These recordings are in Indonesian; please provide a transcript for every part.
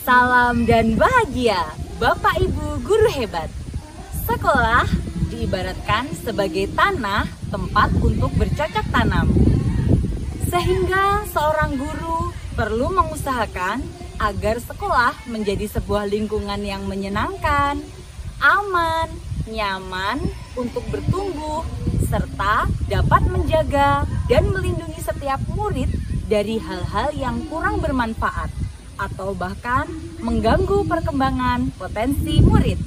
Salam dan bahagia, Bapak Ibu guru hebat. Sekolah diibaratkan sebagai tanah tempat untuk bercocok tanam. Sehingga seorang guru perlu mengusahakan agar sekolah menjadi sebuah lingkungan yang menyenangkan, aman, nyaman untuk bertumbuh, serta dapat menjaga dan melindungi setiap murid dari hal-hal yang kurang bermanfaat atau bahkan mengganggu perkembangan potensi murid.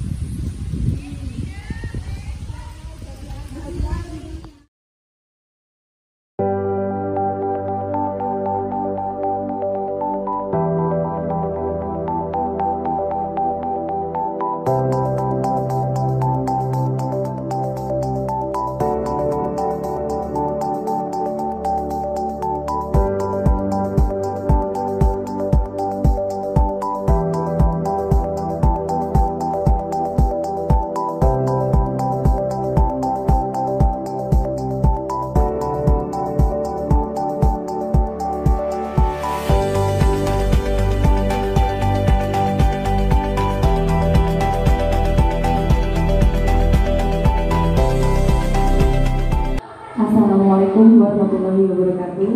Assalamualaikum warahmatullahi wabarakatuh.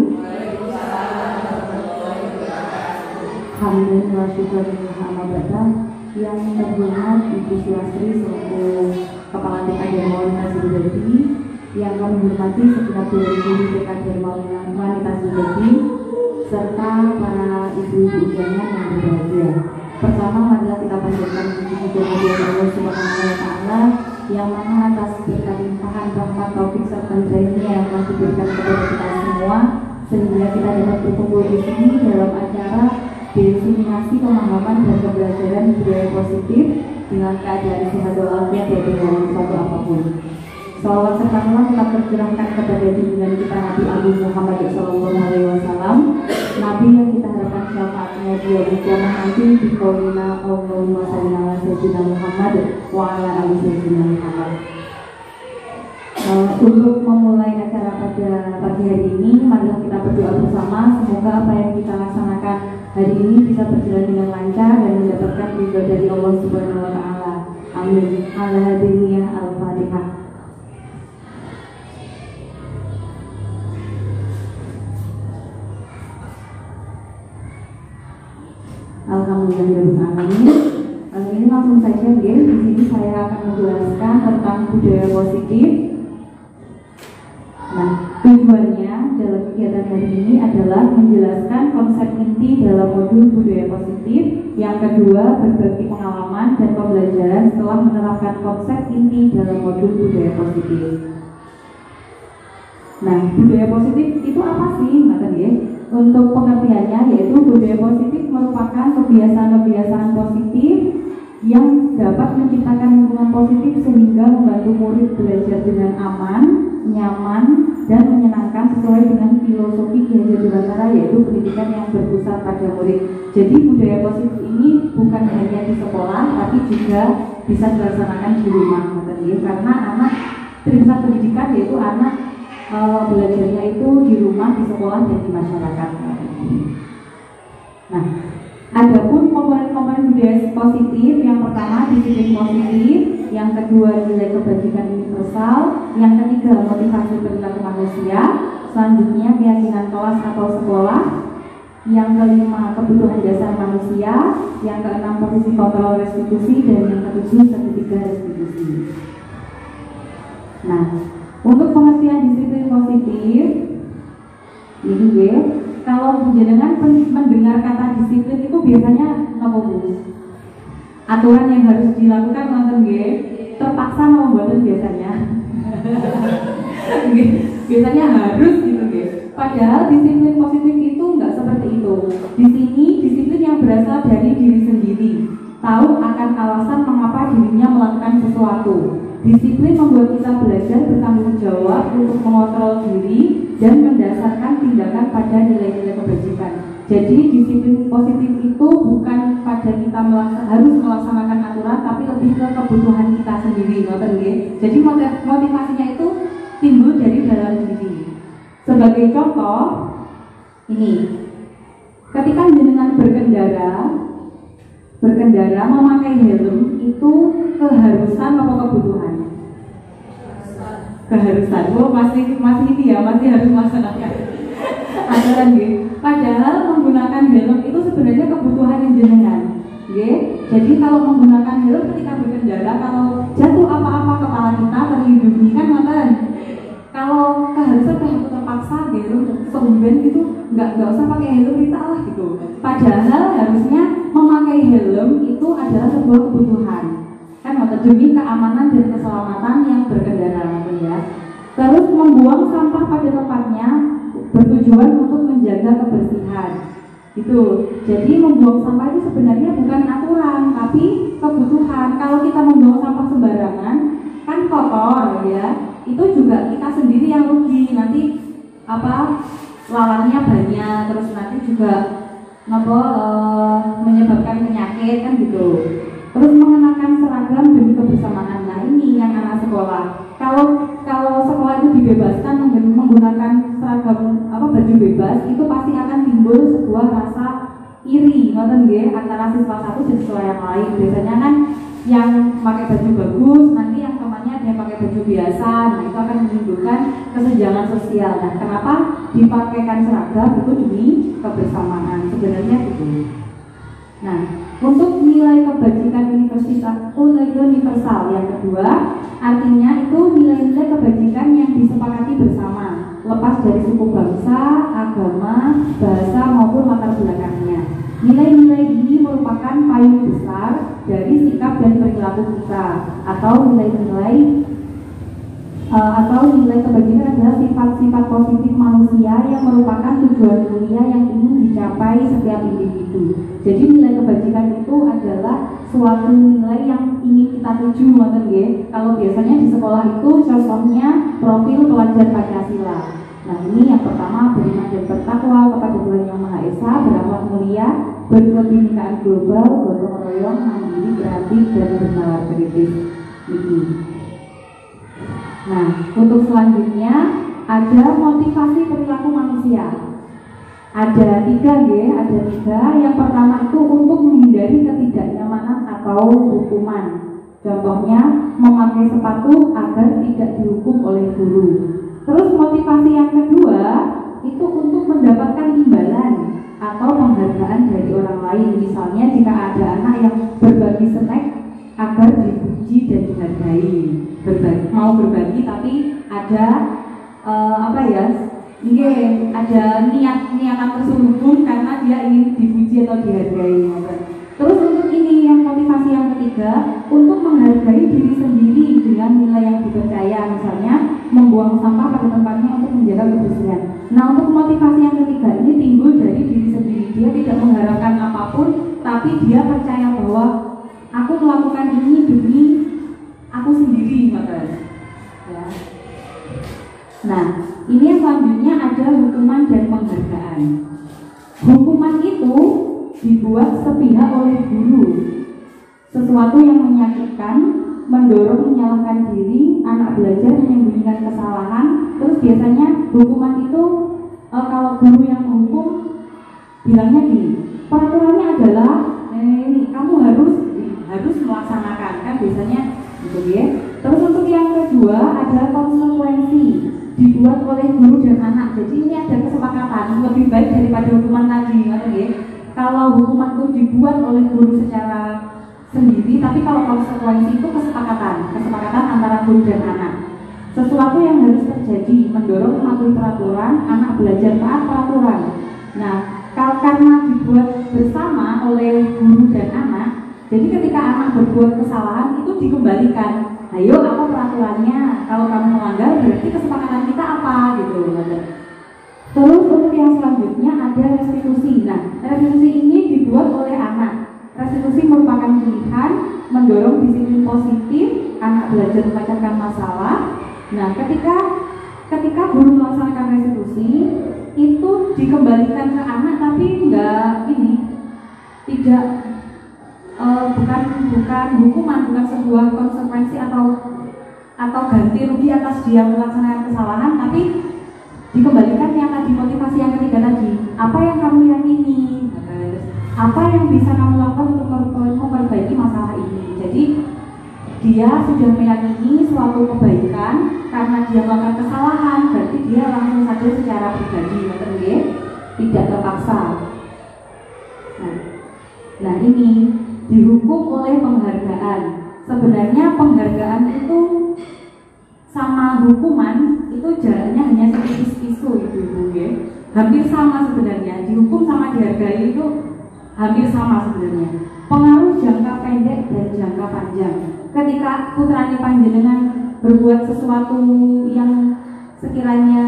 Alhamdulillah wa syukur alhamdulillah. Yang terhormat Ibu Sulasri selaku Kepala TK Dharma Sudadi, yang kami hormati segenap guru TK Dharma Wanita Sudadi, serta para ibu-ibu undangan yang berbahagia. Pertama, marilah kita panjatkan puji syukur kepada Allah Subhanahu wa Ta'ala yang mana atas berkat limpahan rahmat taufik serta hidayahnya yang telah diberikan kepada kita semua, sehingga kita dapat berkumpul di sini dalam acara diseminasi pemahaman dan pembelajaran budaya positif dengan keadaan sehat walafiat dan dengan suatu apapun. Salawat serta salam tetap tercurahkan kepada junjungan kita Nabi Agung Muhammad SAW, Nabi yang kita harapkan syafaatnya di hari kiamat nanti di qaulina Allahumma shalli ala sayyidina Muhammad wa ala ali sayyidina Muhammad. Untuk memulai acara pada pagi hari ini, marilah kita berdoa bersama. Semoga apa yang kita laksanakan hari ini bisa berjalan dengan lancar dan mendapatkan ridho dari Allah Subhanahu wa Ta'ala. Amin. Al-Hadiniyah Al-Fatihah. Alhamdulillahirobbilalamin. Ini langsung saja, guys. Di sini saya akan menjelaskan tentang budaya positif. Nah, tujuannya dalam kegiatan hari ini adalah menjelaskan konsep inti dalam modul budaya positif. Yang kedua, berbagi pengalaman dan pembelajaran setelah menerapkan konsep inti dalam modul budaya positif. Nah, budaya positif itu apa sih, Mbak? Untuk pengertiannya, yaitu budaya positif merupakan kebiasaan-kebiasaan positif yang dapat menciptakan lingkungan positif sehingga membantu murid belajar dengan aman, nyaman, dan menyenangkan sesuai dengan filosofi Ki Hajar Dewantara, yaitu pendidikan yang berpusat pada murid. Jadi budaya positif ini bukan hanya di sekolah, tapi juga bisa dilaksanakan di rumah, karena anak prinsip pendidikan yaitu anak belajarnya itu di rumah, di sekolah, dan di masyarakat. Nah, adapun komponen-komponen budaya positif, yang pertama disiplin positif, yang kedua nilai kebajikan universal, yang ketiga motivasi perilaku manusia, selanjutnya keyakinan kelas atau sekolah, yang kelima kebutuhan dasar manusia, yang keenam posisi kontrol restitusi, dan yang ketujuh segitiga restitusi. Nah, untuk pengertian disiplin positif, ini ya, kalau jenengan mendengar kata disiplin itu biasanya apa Bu? Aturan yang harus dilakukan nonton ya, terpaksa membuat biasanya. Biasanya harus gitu ya. Padahal disiplin positif itu nggak seperti itu. Di sini disiplin yang berasal dari diri sendiri, tahu akan alasan mengapa dirinya melakukan sesuatu. Disiplin membuat kita belajar bertanggung jawab untuk mengontrol diri dan mendasarkan tindakan pada nilai-nilai kebajikan. Jadi disiplin positif itu bukan pada kita harus melaksanakan aturan, tapi lebih ke kebutuhan kita sendiri. Jadi motivasinya itu timbul dari dalam diri. Sebagai contoh, ini ketika jenengan berkendara, berkendara memakai helm itu keharusan atau kebutuhan? Keharusan. Oh, masih ini ya, masih harus melaksanakan aturan gitu. Padahal menggunakan helm itu sebenarnya kebutuhan yang jenengan. Jadi kalau menggunakan helm ketika berkendara, kalau jatuh apa-apa kepala kita terlindungi kan ngoten. Kalau keharusan aku terpaksa gitu, seumben gitu, nggak usah pakai helm kita lah gitu. Padahal harusnya memakai helm itu adalah sebuah kebutuhan, kan ngoten, demi keamanan dan keselamatan yang berkendara, ya. Terus membuang sampah pada tempatnya bertujuan untuk menjaga kebersihan. Itu. Jadi membuang sampah itu sebenarnya bukan aturan, tapi kebutuhan. Kalau kita membuang sampah sembarangan, kan kotor ya. Itu juga kita sendiri yang rugi. Nanti lawannya banyak, terus nanti juga menyebabkan penyakit kan gitu. Terus mengenakan seragam demi kebersamaan. Nah ini yang anak sekolah. Kalau sekolah itu dibebaskan menggunakan seragam baju bebas, itu pasti akan timbul sebuah rasa iri, ngoten nggih, antara siswa satu dan siswa yang lain. Biasanya kan yang pakai baju bagus, nanti yang temannya dia pakai baju biasa, nah itu akan menimbulkan kesenjangan sosial. Nah, kenapa dipakaikan seragam itu demi kebersamaan sebenarnya gitu. Nah, untuk nilai kebajikan universal yang kedua, artinya itu nilai-nilai kebajikan yang disepakati bersama, lepas dari suku bangsa, agama, bahasa maupun latar belakangnya. Nilai-nilai ini merupakan payung besar dari sikap dan perilaku kita, atau nilai kebajikan adalah sifat-sifat positif manusia yang merupakan tujuan mulia yang ingin dicapai setiap individu. Jadi nilai kebajikan itu adalah suatu nilai yang ingin kita tuju, ngoten nggih. Kalau biasanya di sekolah itu contohnya profil pelajar Pancasila. Nah ini yang pertama, beriman dan bertakwa kepada Tuhan Yang Maha Esa, berakhlak mulia, berkebinekaan global, gotong royong, mandiri, kreatif, dan bernalar kritis. Ini. Nah, untuk selanjutnya ada motivasi perilaku manusia. Ada tiga. Yang pertama itu untuk menghindari ketidaknyamanan atau hukuman. Contohnya memakai sepatu agar tidak dihukum oleh guru. Terus motivasi yang kedua itu untuk mendapatkan imbalan atau penghargaan dari orang lain. Misalnya jika ada anak yang berbagi snack agar dipuji dan dihargai. Mau berbagi tapi ada ada niatan terselubung karena dia ingin dipuji atau dihargai. Terus untuk ini yang motivasi yang ketiga, untuk menghargai diri sendiri dengan nilai yang dipercaya, misalnya membuang sampah pada tempatnya untuk menjaga kebersihan. Nah untuk motivasi yang ketiga ini timbul dari diri sendiri. Dia tidak mengharapkan apapun, tapi dia percaya bahwa aku melakukan ini demi aku sendiri, ya. Nah, ini yang selanjutnya ada hukuman dan penghargaan. Hukuman itu dibuat sepihak oleh guru. Sesuatu yang menyakitkan, mendorong menyalahkan diri, anak belajar menyembunyikan kesalahan. Terus biasanya hukuman itu kalau guru yang menghukum bilangnya gini, peraturannya adalah ini kamu harus melaksanakan, kan biasanya gitu ya. Terus untuk yang kedua ada konsekuensi dibuat oleh guru dan anak. Jadi ini ada kesepakatan lebih baik daripada hukuman tadi, ya. Kalau hukuman itu dibuat oleh guru secara sendiri, tapi kalau konsekuensi itu kesepakatan antara guru dan anak. Sesuatu yang harus terjadi, mendorong mematuhi peraturan, anak belajar taat peraturan. Nah, karena dibuat bersama oleh guru dan anak, jadi ketika anak berbuat kesalahan itu dikembalikan. Ayo apa peraturannya? Kalau kamu melanggar berarti kesepakatan kita apa gitu. Terus untuk yang selanjutnya ada restitusi. Nah, restitusi ini dibuat oleh anak. Restitusi merupakan pilihan, mendorong disiplin positif, anak belajar memecahkan masalah. Nah, ketika guru melaksanakan restitusi itu dikembalikan ke anak, tapi bukan hukuman, bukan sebuah konsekuensi atau ganti rugi atas dia melaksanakan kesalahan, tapi dikembalikan yang tadi, motivasi yang ketiga tadi. Apa yang kamu yakini? Apa yang bisa kamu lakukan untuk memperbaiki masalah ini. Jadi dia sudah meyakini suatu kebaikan karena dia melakukan kesalahan, berarti dia langsung saja secara pribadi, tidak terpaksa. Nah ini dihukum oleh penghargaan. Sebenarnya penghargaan itu sama hukuman itu jaraknya hanya setipis pisu itu, hampir sama sebenarnya. Dihukum sama dihargai itu hampir sama sebenarnya. Pengaruh jangka pendek dan jangka panjang. Ketika putrane panjenengan berbuat sesuatu yang sekiranya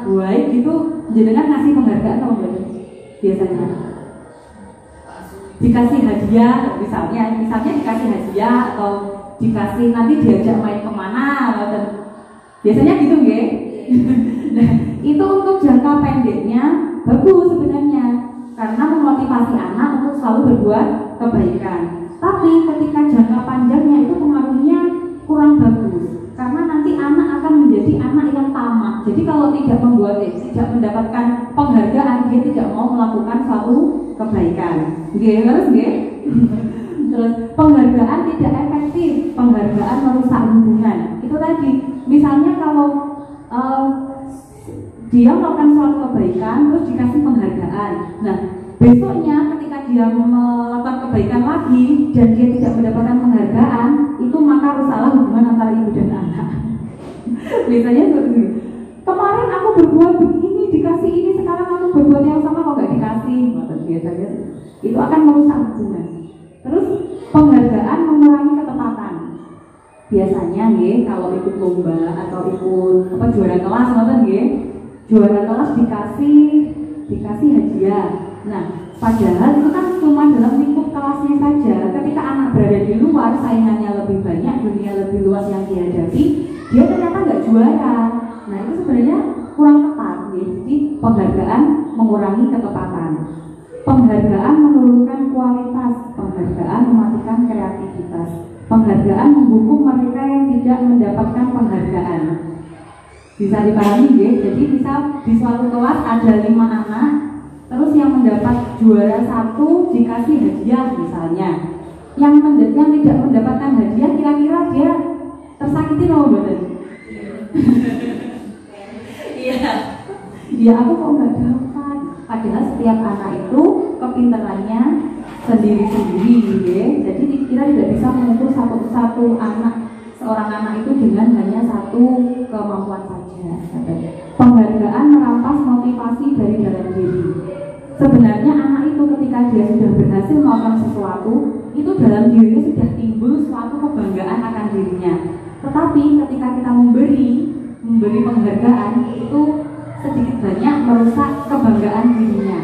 baik gitu, jenengan ngasih penghargaan atau enggak? Biasanya dikasih hadiah, misalnya dikasih hadiah atau dikasih nanti diajak main kemana, dan biasanya gitu ya. Nah itu untuk jangka pendeknya bagus sebenarnya, karena memotivasi anak untuk selalu berbuat kebaikan. Tapi ketika jangka panjangnya itu pengaruhnya kurang bagus, karena nanti anak akan menjadi anak yang tamak. Jadi kalau tidak mendapatkan penghargaan, dia tidak mau melakukan suatu kebaikan. Terus penghargaan tidak efektif, penghargaan merusak hubungan. Itu tadi, misalnya kalau dia melakukan suatu kebaikan terus dikasih penghargaan. Nah, besoknya ketika dia melakukan kebaikan lagi dan dia tidak mendapatkan penghargaan, itu maka rusaklah hubungan antara ibu dan anak. Misalnya seperti ini, kemarin aku berbuat begini, dikasih ini, sekarang aku berbuat yang sama kok nggak dikasih. Biasanya itu akan merusak hubungan. Terus penghargaan mengurangi ketepatan. Biasanya kalau ikut lomba atau ikut juara kelas, juara kelas dikasih hadiah. Nah, padahal itu kan cuma dalam lingkup kelasnya saja. Ketika anak berada di luar, saingannya lebih banyak, dunia lebih luas yang dihadapi, dia ternyata nggak juara. Nah, itu sebenarnya kurang tepat. Jadi penghargaan mengurangi ketepatan. Penghargaan menurunkan kualitas, penghargaan mematikan kreativitas. Penghargaan menghukum mereka yang tidak mendapatkan penghargaan. Bisa dipahami ya? Jadi misal di suatu kelas ada 5 anak, terus yang mendapat juara 1 dikasih hadiah misalnya. Yang tidak mendapatkan hadiah, kira-kira dia tersakiti atau enggak? Iya. Ya aku kok nggak dapat. Padahal setiap anak itu kepintarannya sendiri-sendiri, ya. Jadi kita tidak bisa mengukur seorang anak itu dengan hanya satu kemampuan saja. Penghargaan merampas motivasi dari dalam diri. Sebenarnya anak itu ketika dia sudah berhasil melakukan sesuatu, itu dalam dirinya sudah timbul suatu kebanggaan akan dirinya. Tetapi ketika kita memberi penghargaan, itu sedikit banyak merusak kebanggaan dirinya.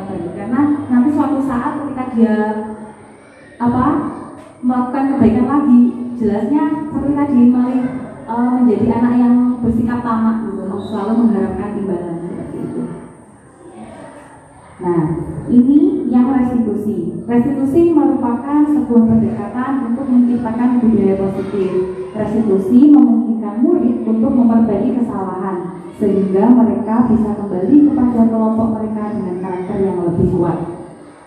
Karena nanti suatu saat ketika dia melakukan kebaikan lagi, jelasnya seperti tadi menjadi anak yang bersikap tamak gitu, selalu mengharapkan imbalan seperti itu. Nah, ini yang restitusi. Restitusi merupakan sebuah pendekatan untuk menciptakan budaya positif. Restitusi memungkinkan murid untuk memperbaiki kesalahan sehingga mereka bisa kembali kepada kelompok mereka dengan karakter yang lebih kuat.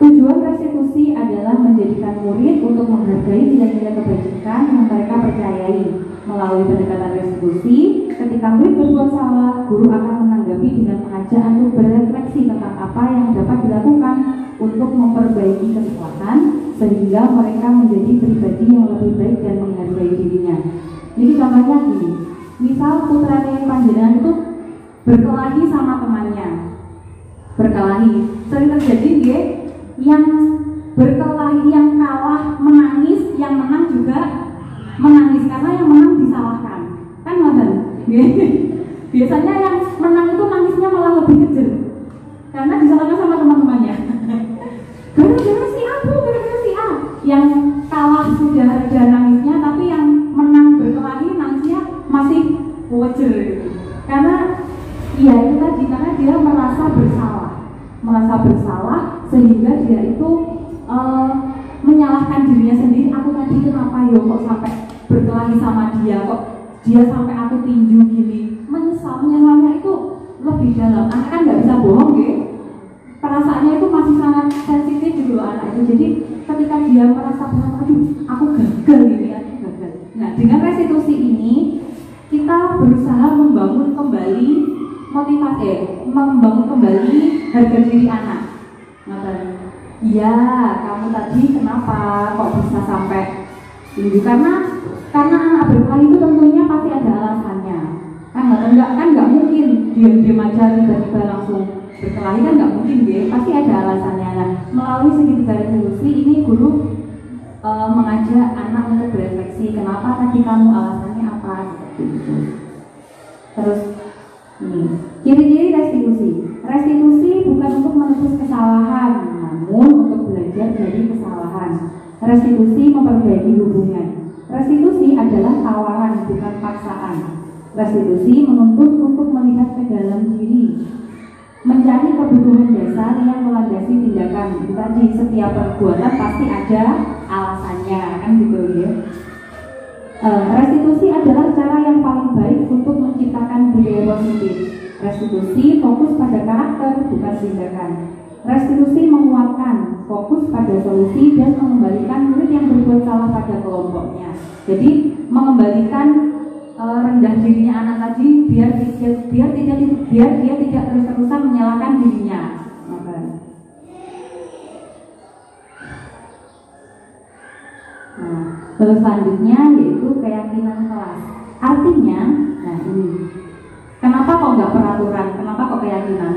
Tujuan restitusi adalah menjadikan murid untuk menghargai nilai-nilai kebajikan yang mereka percayai. Melalui pendekatan restitusi, ketika murid berbuat salah, guru akan menanggapi dengan mengajak untuk berefleksi tentang apa yang dapat dilakukan untuk memperbaiki kesalahan sehingga mereka menjadi pribadi yang lebih baik dan menghargai dirinya. Jadi contohnya gini, misal putranya panjenengan itu berkelahi sama temannya, sering terjadi yang berkelahi, yang kalah menangis, yang menang juga menangis karena yang menang disalahkan, kan ngoten. Biasanya yang menang itu nangisnya malah lebih kecil karena disalahkan sama teman-temannya. Gara-gara si A, yang kalah sudah ada nangisnya, tapi yang menang berkelahi nangisnya masih wajar gitu. Karena ya itu tadi, karena dia merasa bersalah sehingga dia itu menyalahkan dirinya sendiri. Aku tadi kenapa kok sampai berkelahi sama dia, kok dia sampai aku tinju gini. Menyesalnya itu lebih dalam. Anak kan nggak bisa bohong, perasaannya itu masih sangat sensitif gitu loh anak itu. Jadi ketika dia merasa bahwa aduh aku gagal ini, aku gagal. Nah, dengan restitusi ini kita berusaha membangun kembali motivasi, membangun kembali harga diri anak. Iya, kamu tadi kenapa kok bisa sampai ini? Karena anak berkelahi itu tentunya pasti ada alasannya. Kan nggak mungkin diam-diam aja tiba-tiba langsung berkelahi, kan nggak mungkin deh, pasti ada alasannya. Nah, melalui segitiga restitusi ini guru mengajak anak untuk berefleksi, kenapa tadi kamu alasannya apa seperti itu. Terus ini ciri-ciri restitusi. Restitusi bukan untuk menebus kesalahan, namun untuk belajar dari kesalahan. Restitusi memperbaiki hubungan. Restitusi adalah tawaran, bukan paksaan. Restitusi menuntut untuk melihat ke dalam diri, mencari kebutuhan dasar yang melandasi tindakan. Itu tadi, setiap perbuatan pasti ada alasannya, kan gitu ya. Restitusi adalah cara yang paling baik untuk menciptakan budaya positif. Restitusi fokus pada karakter, bukan tindakan. Restitusi menguatkan, fokus pada solusi dan mengembalikan murid yang berbuat salah pada kelompoknya. Jadi mengembalikan rendah dirinya anak tadi biar dia tidak terus-terusan menyalahkan dirinya. Nah, terus selanjutnya yaitu keyakinan kelas. Artinya, nah ini, kenapa kok nggak peraturan? Kenapa kok keyakinan?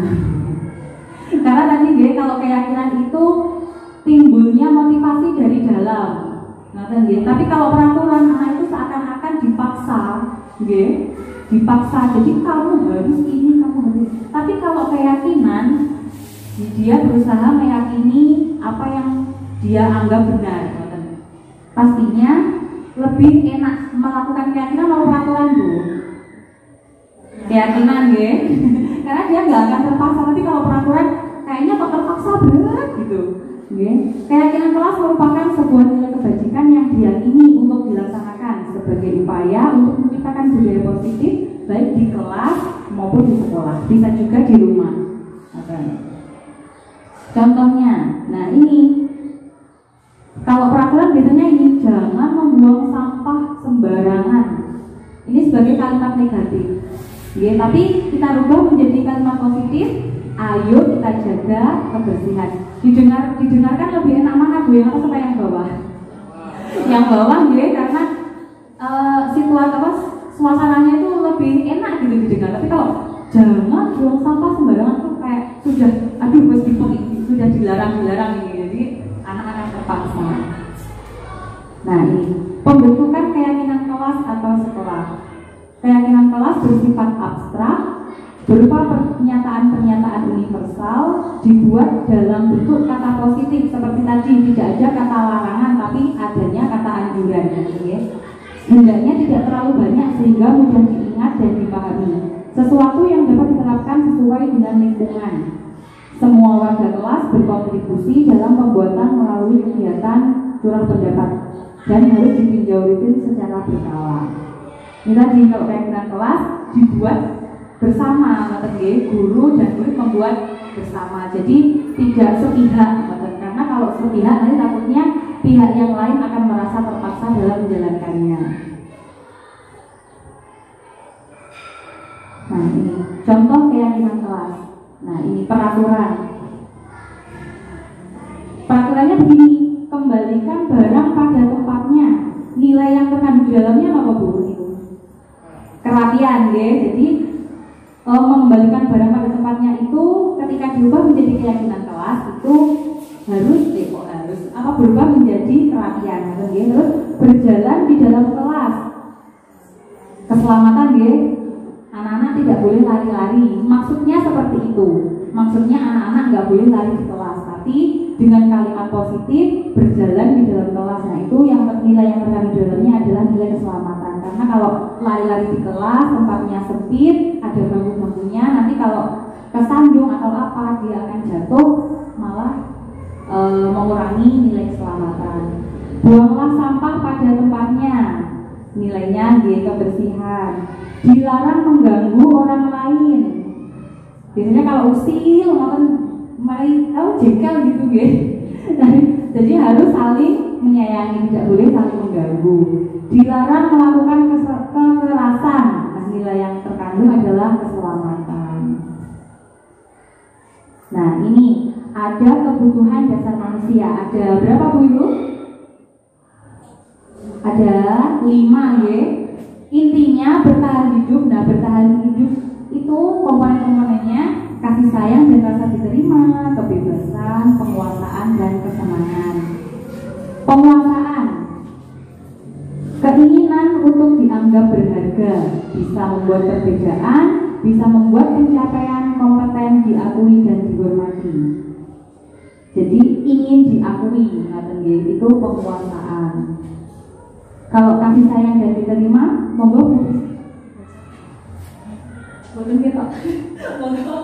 Karena tadi kalau keyakinan itu timbulnya motivasi dari dalam. Tapi kalau peraturan, anak itu seakan-akan dipaksa, dipaksa. Jadi kamu harus ini, kamu harus. Tapi kalau keyakinan, dia berusaha meyakini apa yang dia anggap benar. Pastinya lebih enak melakukan keyakinan atau peraturan tuh. Keyakinan, karena dia nggak akan terpaksa. Tapi kalau peraturan, kayaknya kok terpaksa berat gitu. Keyakinan kelas merupakan sebuah nilai kebajikan yang diyakini untuk dilaksanakan sebagai upaya untuk menciptakan budaya positif baik di kelas maupun di sekolah, bisa juga di rumah. Contohnya, nah ini kalau peraturan biasanya ini, jangan membuang sampah sembarangan. Ini sebagai kalimat negatif, tapi kita rubah menjadi kalimat positif. Ayo kita jaga kebersihan. Didengarkan lebih enak mana Bu, yang atas apa yang bawah? Yang bawah karena suasananya itu lebih enak gitu didengar. Tapi kalau jangan buang sampah sembarangan tuh kayak sudah sudah dilarang ini. Jadi anak-anak terpaksa. Nah ini pembentukan keyakinan kelas atau sekolah. Keyakinan kelas bersifat abstrak, berupa pernyataan-pernyataan universal, dibuat dalam bentuk kata positif seperti tadi, tidak ada kata larangan tapi adanya kata anjuran. Hendaknya tidak terlalu banyak sehingga mudah diingat dan dipahami. Sesuatu yang dapat diterapkan sesuai dengan lingkungan. Semua warga kelas berkontribusi dalam pembuatan melalui kegiatan curah pendapat dan harus ditinjau rutin secara berkala. Ini tadi kalau keyakinan kelas dibuat bersama, guru dan murid membuat bersama. Jadi tidak sepihak, karena kalau sepihak nanti takutnya pihak yang lain akan merasa terpaksa dalam menjalankannya. Nah ini contoh keyakinan kelas. Nah ini peraturan. Peraturannya begini, kembalikan barang pada tempatnya. Nilai yang terkandung di dalamnya apa Bu? Kerapian, Jadi mengembalikan barang pada tempatnya itu ketika diubah menjadi keyakinan kelas itu harus berubah menjadi kerapian, terus berjalan di dalam kelas. Keselamatan, anak-anak tidak boleh lari-lari. Maksudnya seperti itu. Maksudnya anak-anak nggak boleh lari di kelas, tapi dengan kalimat positif berjalan di dalam kelas. Nah itu yang nilai yang terkandung di dalamnya adalah nilai keselamatan. Karena kalau lari-lari di kelas tempatnya sempit, ada bangku-bangkunya, nanti kalau kesandung atau apa dia akan jatuh, malah mengurangi nilai keselamatan. Buanglah sampah pada tempatnya, nilainya dia kebersihan. Dilarang mengganggu orang lain. Biasanya kalau usil makan jengkel gitu Jadi harus saling menyayangi, tidak boleh saling mengganggu. Dilarang melakukan kekerasan. Nah, nilai yang terkandung adalah keselamatan. Nah, ini ada kebutuhan dasar manusia. Ada berapa Bu Ibu? Ada 5 ya. Intinya bertahan hidup. Nah, bertahan hidup itu komponen-komponennya kasih sayang dan rasa diterima, kebebasan, penguasaan dan kesenangan. Penguasaan, keinginan untuk dianggap berharga, bisa membuat perbedaan, bisa membuat pencapaian kompeten diakui dan dihormati. Jadi ingin diakui, itu penguasaan. Kalau kasih sayang dan diterima, monggo. Boten kita. Monggo.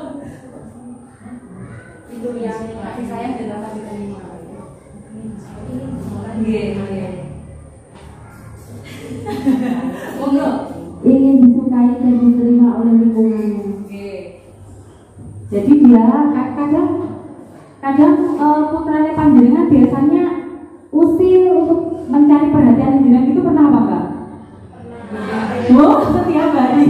Itu yang kasih sayang dan rasa diterima. Nggih. Monggo. Ingin disukai dan diterima oleh lingkungannya. Jadi dia kadang putranya panjenengan biasanya usil untuk mencari perhatian jenengan, itu pernah apa enggak? Oh, setiap hari.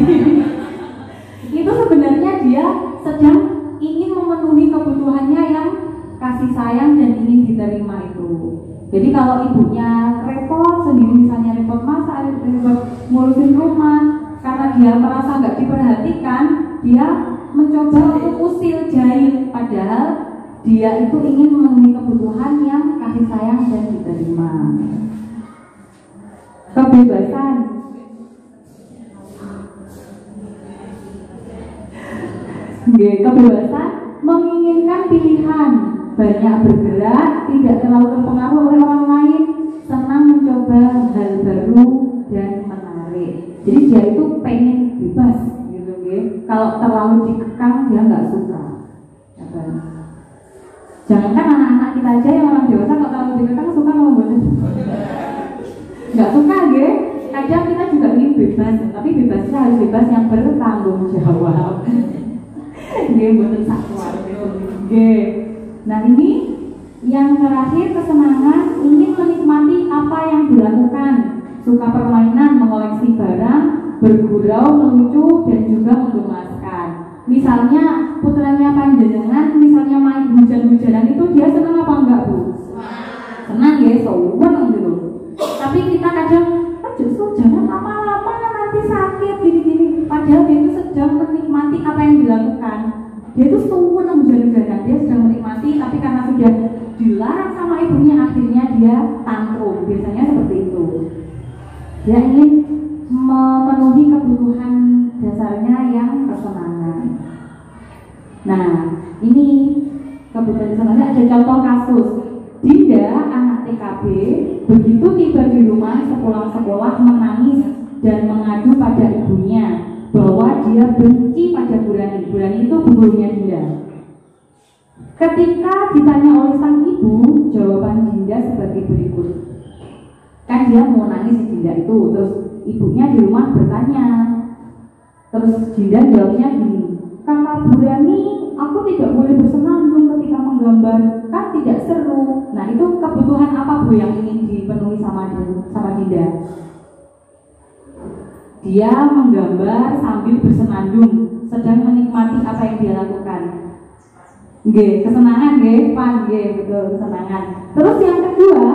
Itu sebenarnya dia sedang ingin memenuhi kebutuhannya yang kasih sayang dan ingin diterima itu. Jadi kalau ibunya repot sendiri, misalnya repot masak, repot ngurusin rumah, karena dia merasa nggak diperhatikan, dia mencoba untuk usil jahil, padahal dia itu ingin memenuhi kebutuhan yang kasih sayang dan diterima. Kebebasan. Kebebasan menginginkan pilihan, banyak bergerak, tidak terlalu terpengaruh oleh orang lain, senang mencoba hal baru dan menarik. Jadi dia itu pengen bebas, gitu ya. Kalau terlalu dikekang dia nggak suka. Jangankan anak-anak kita aja yang orang dewasa kalau terlalu dikekang suka mau bosan. Nggak suka, ya. Kadang kita juga ingin bebas, tapi bebasnya harus bebas yang bertanggung jawab. Nggih, mboten sak keluarga. Nggih. Nah, ini yang terakhir, kesenangan, ingin menikmati apa yang dilakukan, suka permainan, mengoleksi barang, bergurau, melucu dan juga menggemaskan. Misalnya putranya panjenengan, misalnya main hujan-hujanan itu dia senang apa enggak, Bu? Senang ya, senang gitu. Tapi kita kadang justru jangan lama-lama nanti sakit gini-gini. Padahal dia itu sedang menikmati apa yang dilakukan. Dia itu senang hujan-hujanan, dia sedang menikmati, tapi karena sudah dilarang sama ibunya, akhirnya dia tantrum. Biasanya seperti itu. Dia ingin memenuhi kebutuhan dasarnya yang kesenangan. Nah, ini kebutuhan dasarnya ada contoh kasus. Dinda, anak TKB, begitu tiba di rumah sepulang sekolah menangis dan mengadu pada ibunya bahwa dia benci pada Burani. Burani itu gurunya Dinda. Ketika ditanya oleh sang ibu, jawaban Dinda sebagai berikut. Kan dia mau nangis si Dinda itu, terus ibunya di rumah bertanya. Terus Dinda jawabnya gini, "Kakak Burani, aku tidak boleh bersenandung ketika menggambar, kan tidak seru." Nah, itu kebutuhan apa Bu yang ingin dipenuhi sama Dinda? Dia menggambar sambil bersenandung, sedang menikmati apa yang dia lakukan. Nggih, kesenangan nggih, pas nggih, betul, kesenangan. Terus yang kedua,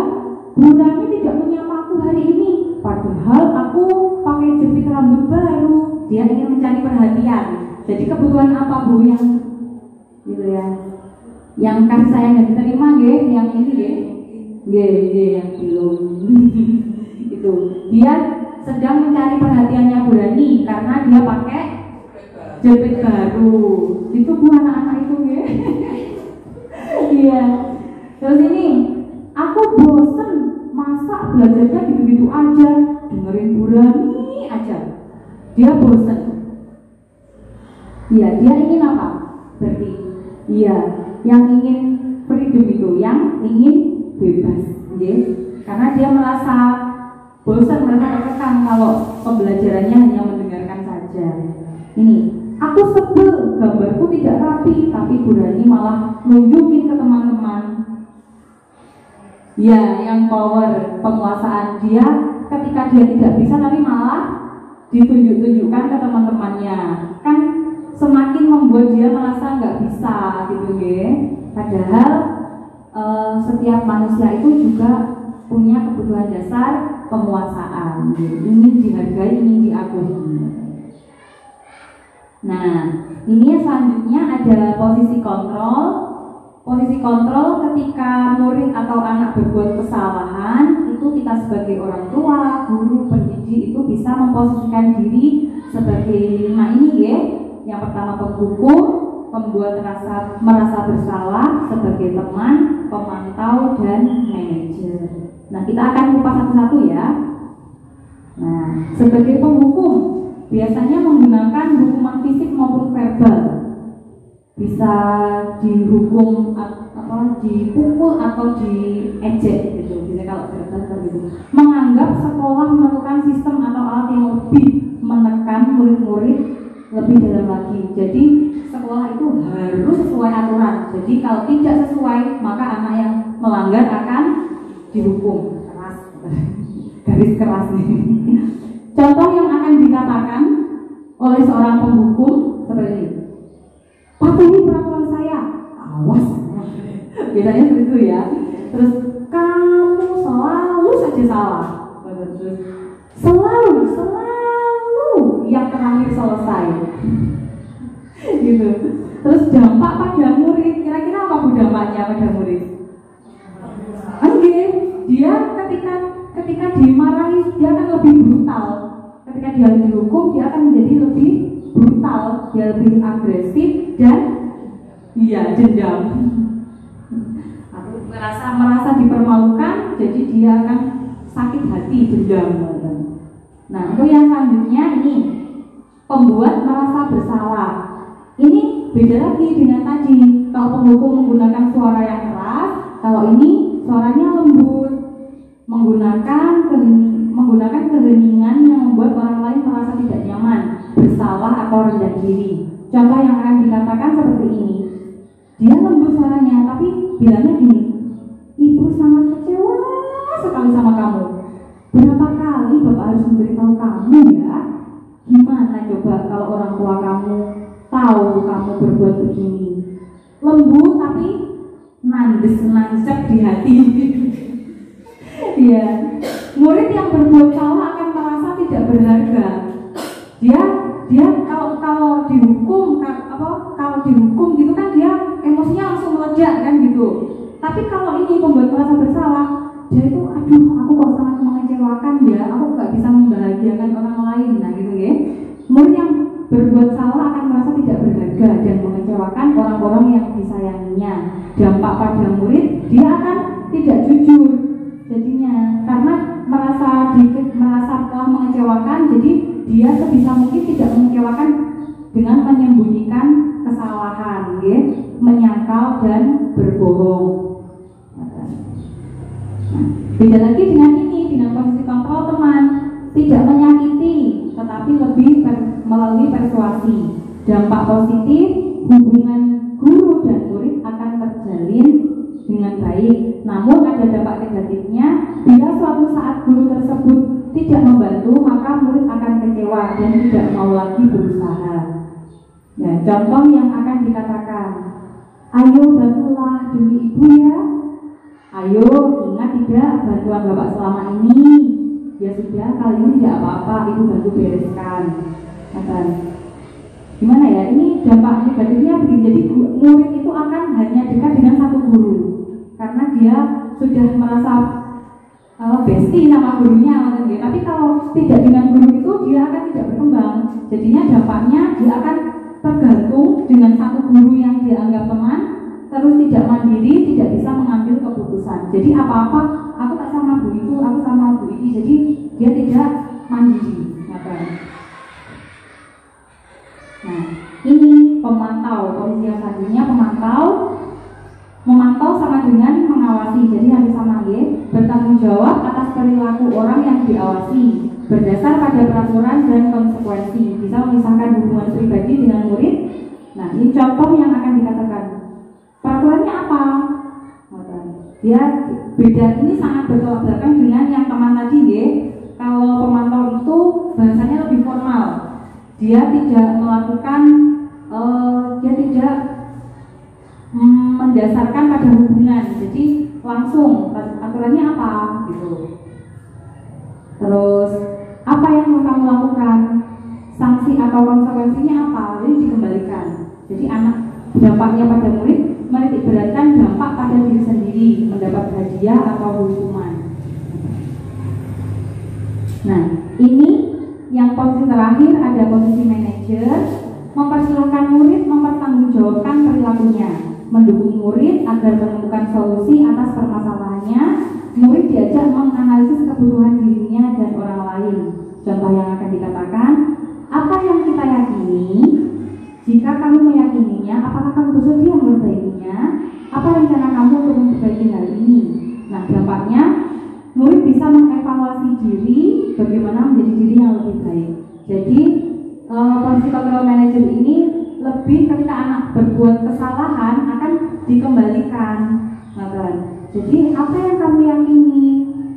Burani tidak menyapa aku hari ini, padahal aku pakai jepit rambut baru. Dia ingin mencari perhatian. Jadi kebutuhan apa Bu yang gitu ya? Yang kasih sayang dan diterima nggih, yang ini nggih, yang belum. Itu. Dia sedang mencari perhatiannya Burani karena dia pakai jepit baru. Itu Bu anak-anak itu nggih. Iya. Terus ini, aku bosen masak, belajarnya gitu-gitu aja, dengerin Burani aja. Dia bosen. Iya, dia ingin apa? Berarti, iya, yang ingin freedom itu, yang ingin bebas, ya. Karena dia merasa bosan, merasa terkekang kalau pembelajarannya hanya mendengarkan saja. Ini, aku sebel, gambarku tidak rapi, tapi Burani malah nunjukin ke teman-teman. Ya, yang power, penguasaan. Dia ketika dia tidak bisa tapi malah ditunjuk-tunjukkan ke teman-temannya, kan semakin membuat dia merasa nggak bisa gitu ya. Padahal setiap manusia itu juga punya kebutuhan dasar penguasaan, ingin dihargai, ingin diakui. Nah, ini selanjutnya ada posisi kontrol. Posisi kontrol ketika murid atau anak berbuat kesalahan, itu kita sebagai orang tua, guru, pendidik itu bisa memposisikan diri sebagai 5 ini ya. Yang pertama penghukum, pembuat merasa bersalah sebagai teman, pemantau, dan manajer. Nah, kita akan kupas satu-satu ya. Nah, sebagai penghukum biasanya menggunakan hukuman fisik maupun verbal. Bisa dihukum dipukul atau diejek gitu. Bisa kalau verbal gitu. Menganggap sekolah memerlukan sistem atau alat yang lebih menekan murid-murid lebih dalam lagi. Jadi sekolah itu harus sesuai aturan. Jadi kalau tidak sesuai, maka anak yang melanggar akan dihukum keras. Garis keras nih. Contoh yang akan dikatakan oleh seorang penghukum seperti ini. Patuhi peraturan saya. Awas. Biasanya seperti itu ya. Terus kamu selalu saja salah. Terus selalu yang terakhir selesai. Gitu. Terus dampak pada murid. Kira-kira apa bu dampaknya pada murid? Oke, dia ketika dimarahi dia akan lebih brutal. Ketika dia dihukum dia akan menjadi lebih brutal, dia lebih agresif dan dendam. Merasa dipermalukan, jadi dia akan sakit hati, dendam. Nah, untuk yang selanjutnya ini pembuat merasa bersalah. Ini beda lagi dengan tadi. Kalau penghukum menggunakan suara yang keras, kalau ini suaranya lembut, menggunakan keheningan yang membuat orang lain merasa tidak nyaman, bersalah atau rendah diri. Contoh yang akan dikatakan seperti ini. Dia lembut suaranya, tapi bilangnya gini, ibu sangat kecewa sekali sama kamu. Berapa kali bapak harus memberitahu kamu ya? Gimana coba kalau orang tua kamu tahu kamu berbuat begini? Lembut tapi nancep di hati. Ya, murid yang berbuat salah akan merasa tidak berharga. Dia kalau dihukum gitu kan dia emosinya langsung meledak kan gitu. Tapi kalau ini pembuat merasa bersalah, dia itu aduh aku kok sangat mengecewakan ya, aku nggak bisa membahagiakan orang lain, nah gitu ya. Murid yang berbuat salah akan merasa tidak berharga dan mengecewakan orang-orang yang disayanginya. Dampak pada murid, dia akan tidak jujur jadinya, karena merasa telah mengecewakan, jadi dia sebisa mungkin tidak mengecewakan dengan menyembunyikan kesalahan, ya, menyangkal dan berbohong. Nah, beda lagi dengan posisi kontrol teman, tidak menyakiti, tetapi lebih melalui persuasi. Dampak positif, hubungan guru dan murid akan terjalin dengan baik. Namun ada dampak negatifnya, bila suatu saat guru tersebut tidak membantu, maka murid akan kecewa dan tidak mau lagi berusaha. Nah, contoh yang akan dikatakan, ayo bantulah demi ibu ya. Ayo, ingat tidak bantuan bapak selama ini? Ya sudah, kali ini tidak apa-apa, ibu bantu bereskan. Gimana ya? Ini dampak negatifnya begini. Jadi murid itu akan hanya dekat dengan satu guru, karena dia sudah merasa bestie sama gurunya. Tapi kalau tidak dengan guru itu dia akan tidak berkembang. Jadinya dampaknya dia akan tergantung dengan satu guru yang dia anggap teman, terus tidak mandiri, tidak bisa mengambil keputusan. Jadi apa-apa aku tak sama bu itu, aku sama bu ini, jadi dia tidak mandiri. Nah, ini pemantau. Posisi yang selanjutnya pemantau. Memantau sama dengan mengawasi, jadi harus sama ya. Bertanggung jawab atas perilaku orang yang diawasi berdasar pada peraturan dan konsekuensi. Bisa memisahkan hubungan pribadi dengan murid. Nah, ini contoh yang akan dikatakan. Peraturannya apa? Dia beda, ini sangat bertolak belakang dengan yang teman tadi ya. Kalau pemantau itu bahasanya lebih formal. Dia tidak melakukan, dia tidak mendasarkan pada hubungan. Jadi langsung aturannya apa gitu. Terus apa yang mau kamu lakukan? Sanksi atau konsekuensinya apa? Jadi dikembalikan. Jadi anak dampaknya pada murid menitik beratkan dampak pada diri sendiri, mendapat hadiah atau hukuman. Nah, ini yang posisi terakhir ada posisi manajer, mempersilahkan murid mempertanggungjawabkan perilakunya, mendukung murid agar menemukan solusi atas permasalahannya. Murid diajak menganalisis kebutuhan dirinya dan orang lain. Contoh yang akan dikatakan, apa yang kita yakini? Jika kamu meyakininya, apakah kamu bersedia memperbaikinya? Apa rencana kamu untuk memperbaiki hal ini? Nah, dampaknya murid bisa mengevaluasi diri bagaimana menjadi diri yang lebih baik. Jadi posisi control manager ini lebih ketika anak berbuat kesalahan akan dikembalikan. Jadi apa yang kamu yakini?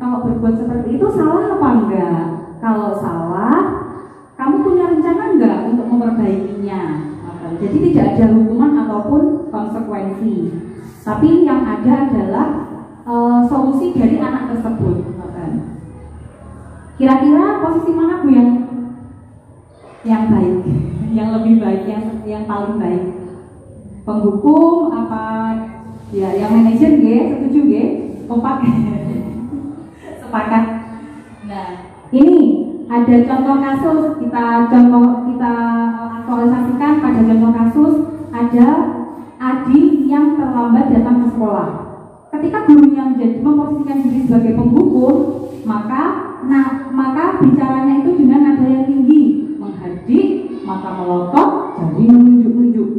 Kalau berbuat seperti itu salah apa enggak? Kalau salah, kamu punya rencana enggak untuk memperbaikinya? Jadi tidak ada hukuman ataupun konsekuensi, tapi yang ada adalah solusi dari anak tersebut. Kira-kira posisi mana Bu yang baik, yang lebih baik, yang paling baik? Penghukum apa? Ya, yang manajer setuju kompak. Sepakat. Nah, ini ada contoh kasus, kita aktualisasikan pada contoh kasus. Ada adik yang terlambat datang ke sekolah. Ketika gurunya memposisikan diri sebagai penghukum, maka bicaranya itu dengan nada yang tinggi, menghadik, mata melotot, jadi menunjuk-nunjuk.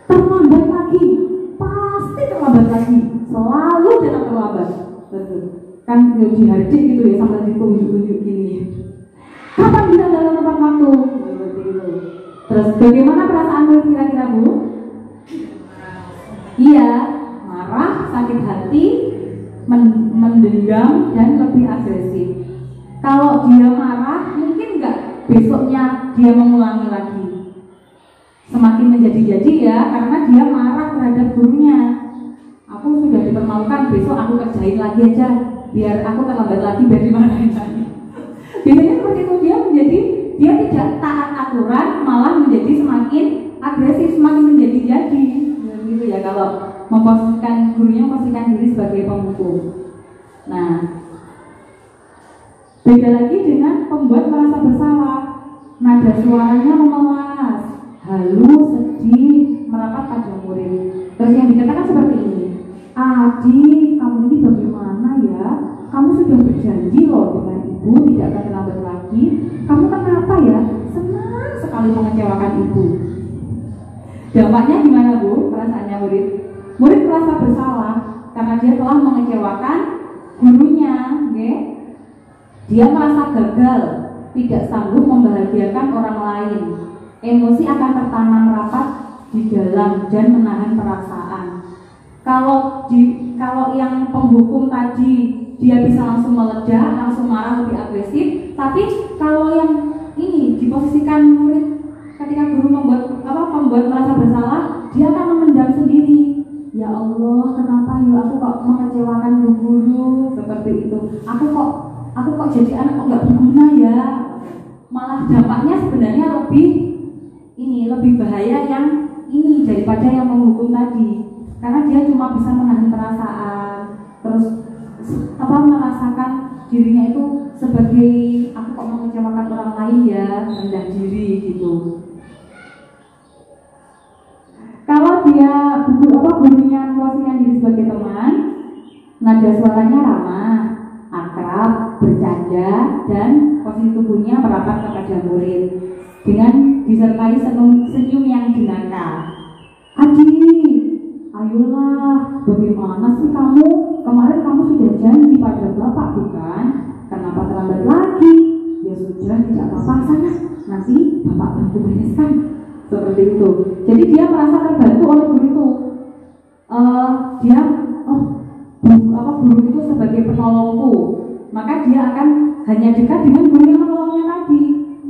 Terlambat lagi, pasti terlambat lagi, selalu datang terlambat. Betul. Kan dihadik gitu ya, sampai ditunjuk-tunjuk gini. Kapan bisa dalam tepat waktu? Terus bagaimana perasaan murid kira-kira Bu? Iya, marah, sakit hati, mendendam dan lebih agresif. Kalau dia marah, mungkin nggak besoknya dia mengulangi lagi. Semakin menjadi-jadi ya, karena dia marah terhadap gurunya. Aku sudah dipermalukan, besok aku kerjain lagi aja, biar aku terlambat lagi, biar dimarahin lagi. Biasanya seperti itu, dia tidak taat aturan, malah menjadi semakin agresif, semakin menjadi-jadi. Gitu ya, kalau memposisikan gurunya memposisikan diri sebagai penghukum. Nah, beda lagi dengan pembuat merasa bersalah. Nada suaranya memelas, halus, sedih, merapat pada murid. Terus yang dikatakan seperti ini, adik, kamu ini bagaimana ya? Kamu sudah berjanji loh dengan ibu tidak akan terlambat lagi. Kamu kenapa ya? Senang sekali mengecewakan ibu. Dampaknya gimana Bu? Perasaannya murid? Murid merasa bersalah karena dia telah mengecewakan gurunya. Dia merasa gagal, tidak sanggup membahagiakan orang lain. Emosi akan tertanam rapat di dalam dan menahan perasaan. Kalau yang penghukum tadi dia bisa langsung meledak, langsung marah, lebih agresif. Tapi kalau yang ini diposisikan murid ketika guru membuat merasa bersalah, dia akan memendam sendiri. Ya Allah, kenapa ya aku kok mengecewakan guru seperti itu? Aku kok jadi anak kok nggak berguna ya? Malah dampaknya sebenarnya lebih bahaya yang ini daripada yang menghukum tadi. Karena dia cuma bisa menahan perasaan, terus merasakan dirinya itu sebagai aku kok mengecewakan orang lain ya, rendah diri gitu. Kalau dia gurunya memposisikan diri sebagai teman, nada suaranya ramah, akrab, bercanda, dan posisi tubuhnya merapat kepada murid dengan disertai senyum yang jenaka. Adik, ayolah, bagaimana sih kamu? Kemarin kamu sudah janji pada bapak bukan? Kenapa terlambat lagi? Ya sudah, tidak apa-apa, sana nanti bapak bantu bereskan. Seperti itu. Jadi dia merasa terbantu oleh guru itu. dia guru itu sebagai penolongku, maka dia akan hanya dekat dengan guru yang menolongnya tadi.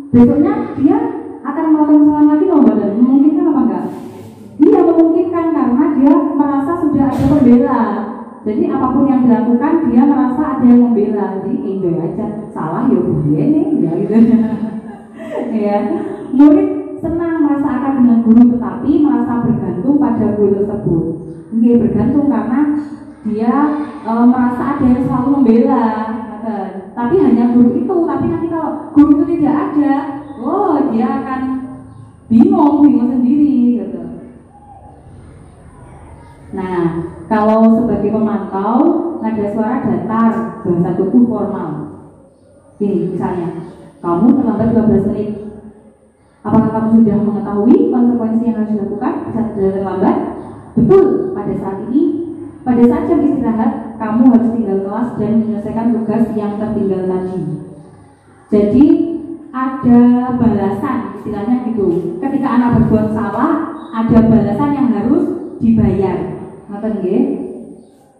Besoknya dia akan melakukan kesalahan lagi loh, badan memungkinkan apa enggak? Iya memungkinkan, karena dia merasa sudah ada pembela. Jadi apapun yang dilakukan dia merasa ada yang membela, jadi enjoy aja. Salah ya boleh nih, ya gitu. Ya, murid senang merasa akan dengan guru, tetapi merasa bergantung pada guru tersebut. Dia bergantung karena dia merasa ada yang selalu membela. Tapi hanya guru itu, tapi nanti kalau guru itu tidak ada, dia akan bingung sendiri gitu. Nah, kalau sebagai pemantau, nada suara datar, bahasa tubuh formal. Ini misalnya, kamu terlambat 12 menit. Apakah kamu sudah mengetahui konsekuensi yang harus dilakukan saat sudah terlambat? Betul, pada saat jam istirahat, kamu harus tinggal kelas dan menyelesaikan tugas yang tertinggal tadi. Jadi ada balasan, istilahnya gitu. Ketika anak berbuat salah, ada balasan yang harus dibayar. Ngerti nggih?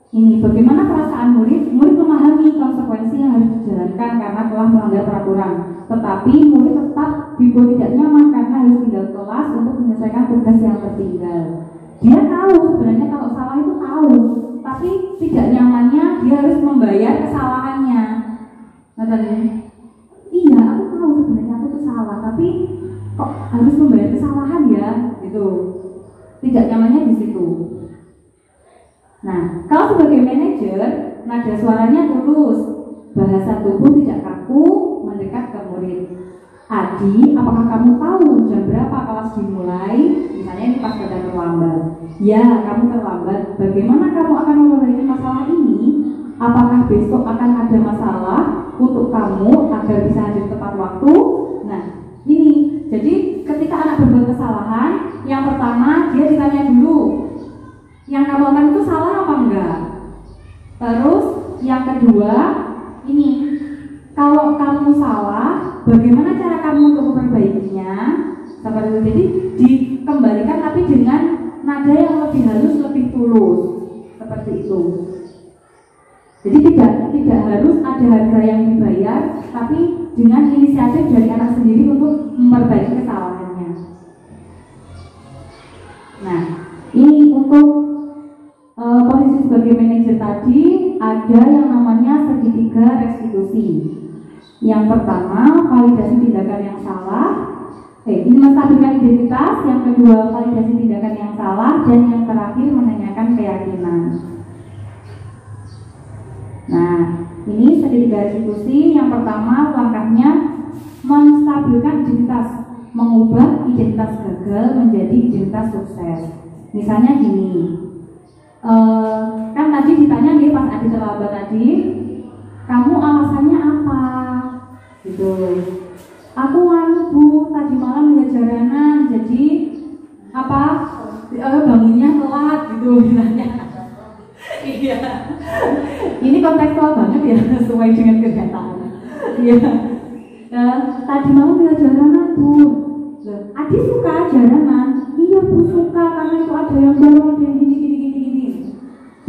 Ini bagaimana perasaan murid? Murid memahami konsekuensi yang harus dijalankan karena telah melanggar peraturan. Tetapi murid tetap dibuat tidak nyaman karena harus tinggal kelas untuk menyelesaikan tugas yang tertinggal. Dia tahu sebenarnya kalau salah itu tahu, tapi tidak nyamannya dia harus membayar kesalahannya. Ngerti? Iya, aku tahu sebenarnya aku itu salah, tapi kok harus membayar kesalahan ya? Gitu. Tidak nyamannya di situ. Nah, kalau sebagai manajer, nada suaranya tulus, bahasa tubuh tidak kaku, mendekat ke murid. Adi, apakah kamu tahu jam berapa kelas dimulai? Misalnya ini pas pada terlambat. Ya, kamu terlambat. Bagaimana kamu akan memperbaiki masalah ini? Apakah besok akan ada masalah untuk kamu agar bisa hadir tepat waktu? Nah, ini. Jadi ketika anak berbuat kesalahan, yang pertama dia ditanya dulu, yang kamu lakukan itu salah apa enggak? Terus yang kedua, ini kalau kamu salah, bagaimana cara kamu untuk memperbaikinya? Seperti itu. Jadi dikembalikan tapi dengan nada yang lebih halus, lebih tulus. Seperti itu. Jadi tidak harus ada harga yang dibayar, tapi dengan inisiatif dari anak sendiri untuk memperbaiki kesalahannya. Nah, ini untuk posisi sebagai manajer tadi ada yang namanya segitiga restitusi. Yang pertama, validasi tindakan yang salah. Ini menstabilkan identitas. Yang kedua, validasi tindakan yang salah. Dan yang terakhir, menanyakan keyakinan. Nah, ini segitiga restitusi. Yang pertama, langkahnya menstabilkan identitas, mengubah identitas gagal menjadi identitas sukses. Misalnya gini, kan tadi ditanya nih pas Adi terlambat tadi, kamu alasannya apa? Gitu. Aku Bu, tadi malam lihat jaranan, jadi bangunnya telat gitu bilangnya. Iya. Ini kontekstual banget ya, sesuai dengan kenyataan. Iya. Tadi malam lihat jaranan Bu. Adi suka jaranan. Iya Bu, suka karena itu ada yang baru, ada yang gini.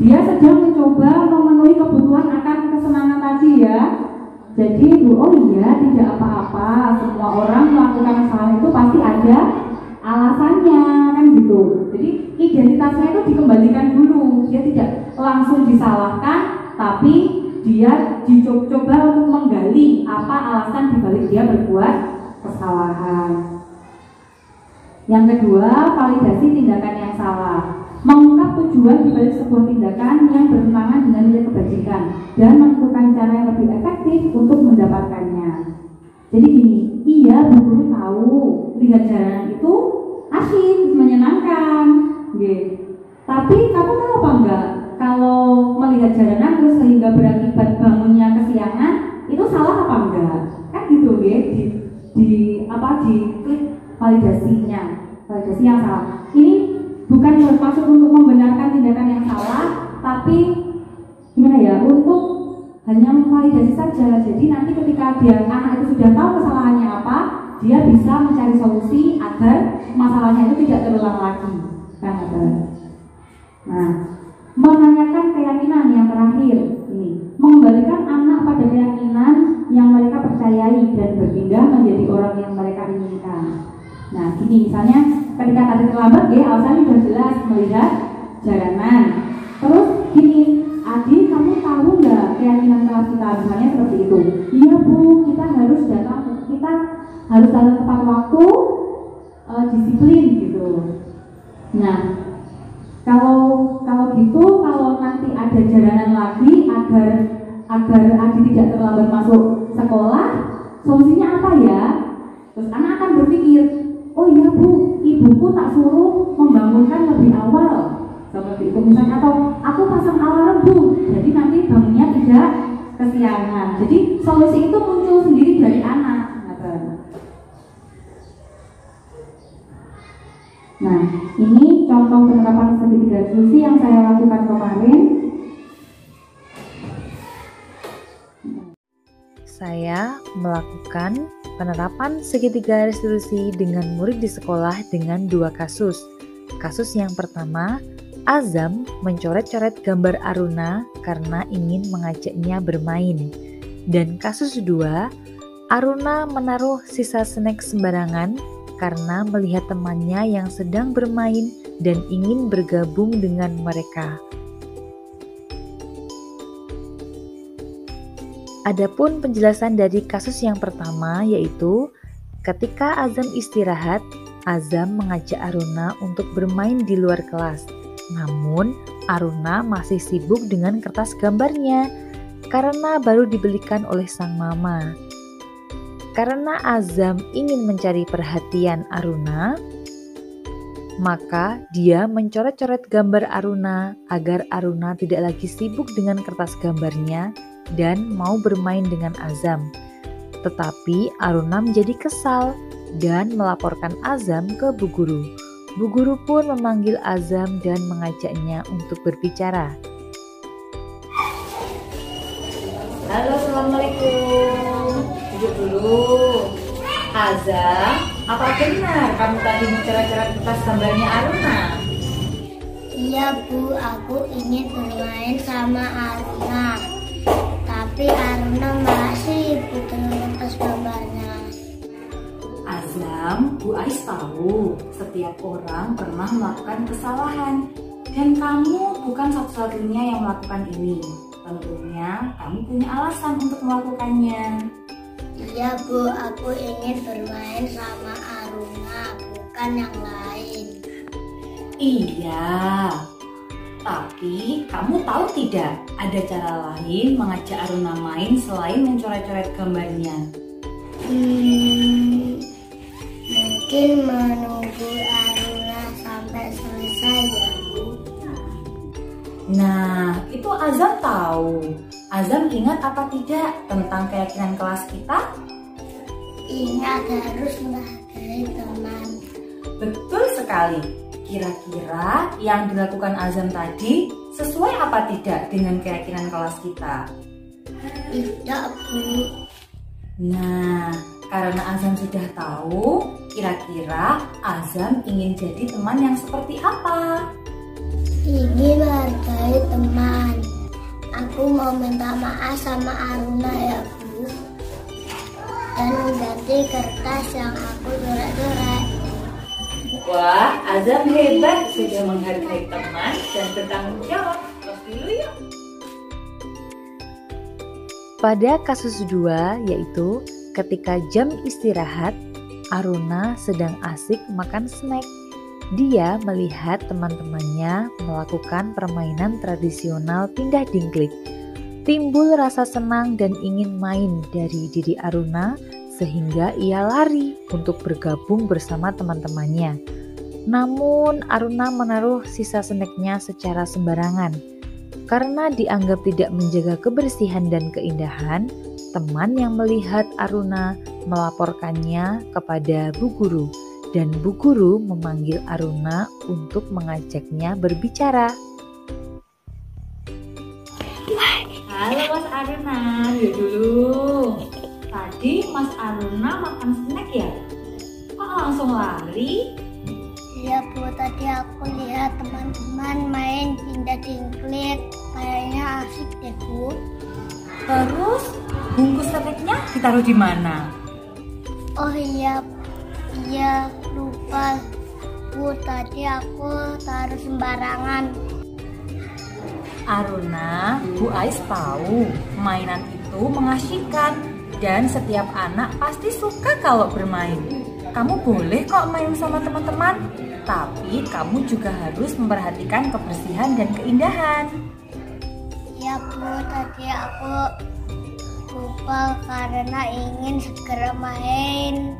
Dia sedang mencoba memenuhi kebutuhan akan kesenangan tadi ya. Jadi Bu, oh iya tidak apa-apa. Semua orang melakukan kesalahan itu pasti ada alasannya kan gitu. Jadi identitasnya itu dikembalikan dulu. Dia tidak langsung disalahkan, tapi dia dicoba untuk menggali apa alasan dibalik dia berbuat kesalahan. Yang kedua, validasi tindakan yang salah. Mengungkap tujuan dibalik sebuah tindakan yang bertentangan dengan nilai kebajikan dan menentukan cara yang lebih efektif untuk mendapatkannya. Jadi gini, iya Bu Guru tahu lihat jalanan itu asyik, menyenangkan, gitu. Tapi kamu tahu apa enggak? Kalau melihat jalanan terus sehingga berakibat bangunnya kesiangan, itu salah apa enggak? Kan gitu ya, di klik validasinya, validasi yang salah. Ini bukan bermaksud untuk membenarkan tindakan yang salah, tapi gimana ya, untuk hanya memvalidasi saja. Jadi nanti ketika anak itu sudah tahu kesalahannya apa, dia bisa mencari solusi agar masalahnya itu tidak terulang lagi. Kan ada. Nah, menanyakan keyakinan yang terakhir ini, mengembalikan anak pada keyakinan yang mereka percayai dan berpindah menjadi orang yang mereka inginkan. Nah, gini misalnya ketika tadi terlambat ya, alasannya sudah jelas melihat jalanan. Terus gini, Adi, kamu tahu nggak keyakinan kelas kita? Misalnya seperti itu. Iya Bu, kita harus datang tepat waktu, disiplin gitu. Nah, kalau gitu, kalau nanti ada jalanan lagi agar Adi tidak terlambat masuk sekolah, solusinya apa ya? Terus anak akan berpikir, oh iya Bu, ibuku tak suruh membangunkan lebih awal, seperti itu misalnya, atau aku pasang alarm Bu, jadi nanti bangunnya tidak kesiangan. Jadi solusi itu muncul sendiri dari anak. Nah, ini contoh penerapan segitiga solusi yang saya lakukan kemarin. Saya melakukan penerapan segitiga resolusi dengan murid di sekolah dengan 2 kasus. Kasus yang pertama, Azam mencoret-coret gambar Aruna karena ingin mengajaknya bermain. Dan kasus 2, Aruna menaruh sisa snack sembarangan karena melihat temannya yang sedang bermain dan ingin bergabung dengan mereka. Adapun penjelasan dari kasus yang pertama yaitu ketika Azam istirahat, Azam mengajak Aruna untuk bermain di luar kelas. Namun, Aruna masih sibuk dengan kertas gambarnya karena baru dibelikan oleh sang mama. Karena Azam ingin mencari perhatian Aruna, maka dia mencoret-coret gambar Aruna agar Aruna tidak lagi sibuk dengan kertas gambarnya dan mau bermain dengan Azam. Tetapi Aruna menjadi kesal dan melaporkan Azam ke Bu Guru. Bu Guru pun memanggil Azam dan mengajaknya untuk berbicara. Halo, Assalamualaikum. Duduk dulu. Azam, apa benar kamu tadi mencoret-coret kertas gambarnya Aruna? Iya Bu, aku ingin bermain sama Aruna. Tapi Aruna malah sibuk dengan kertas gambarnya. Azam, Bu Ais tahu setiap orang pernah melakukan kesalahan dan kamu bukan satu-satunya yang melakukan ini. Tentunya kamu punya alasan untuk melakukannya. Iya Bu, aku ingin bermain sama Aruna, bukan yang lain. Iya, tapi kamu tahu tidak ada cara lain mengajak Aruna main selain mencoret-coret gambarnya? Mungkin menunggu Aruna sampai selesai ya Bu. Nah, itu Azam tahu. Azam ingat apa tidak tentang keyakinan kelas kita? Ingat, harus menghargai teman. Betul sekali. Kira-kira yang dilakukan Azam tadi sesuai apa tidak dengan keyakinan kelas kita? Tidak Bu. Nah, karena Azam sudah tahu, kira-kira Azam ingin jadi teman yang seperti apa? Ingin menghargai teman. Aku mau minta maaf sama Aruna ya Bu, dan mengganti kertas yang aku coret-coret. Wah, Azam hebat, sudah menghargai teman dan bertanggung jawab. Tos dulu yuk. Pada kasus 2 yaitu ketika jam istirahat, Aruna sedang asik makan snack. Dia melihat teman-temannya melakukan permainan tradisional pindah dingklik. Timbul rasa senang dan ingin main dari diri Aruna sehingga ia lari untuk bergabung bersama teman-temannya. Namun Aruna menaruh sisa snacknya secara sembarangan. Karena dianggap tidak menjaga kebersihan dan keindahan, teman yang melihat Aruna melaporkannya kepada Bu Guru. Dan Bu Guru memanggil Aruna untuk mengajaknya berbicara. Halo Mas Aruna, yuk dulu. Tadi Mas Aruna makan snack ya? Kok langsung lari? Iya Bu, tadi aku lihat teman-teman main pindah jingklik. Kayaknya asik deh Bu. Terus bungkus snacknya ditaruh di mana? Oh iya lupa Bu, tadi aku taruh sembarangan. Aruna, Bu Ais tahu mainan itu mengasyikan dan setiap anak pasti suka kalau bermain. Kamu boleh kok main sama teman-teman, tapi kamu juga harus memperhatikan kebersihan dan keindahan. Ya Bu, tadi aku lupa karena ingin segera main.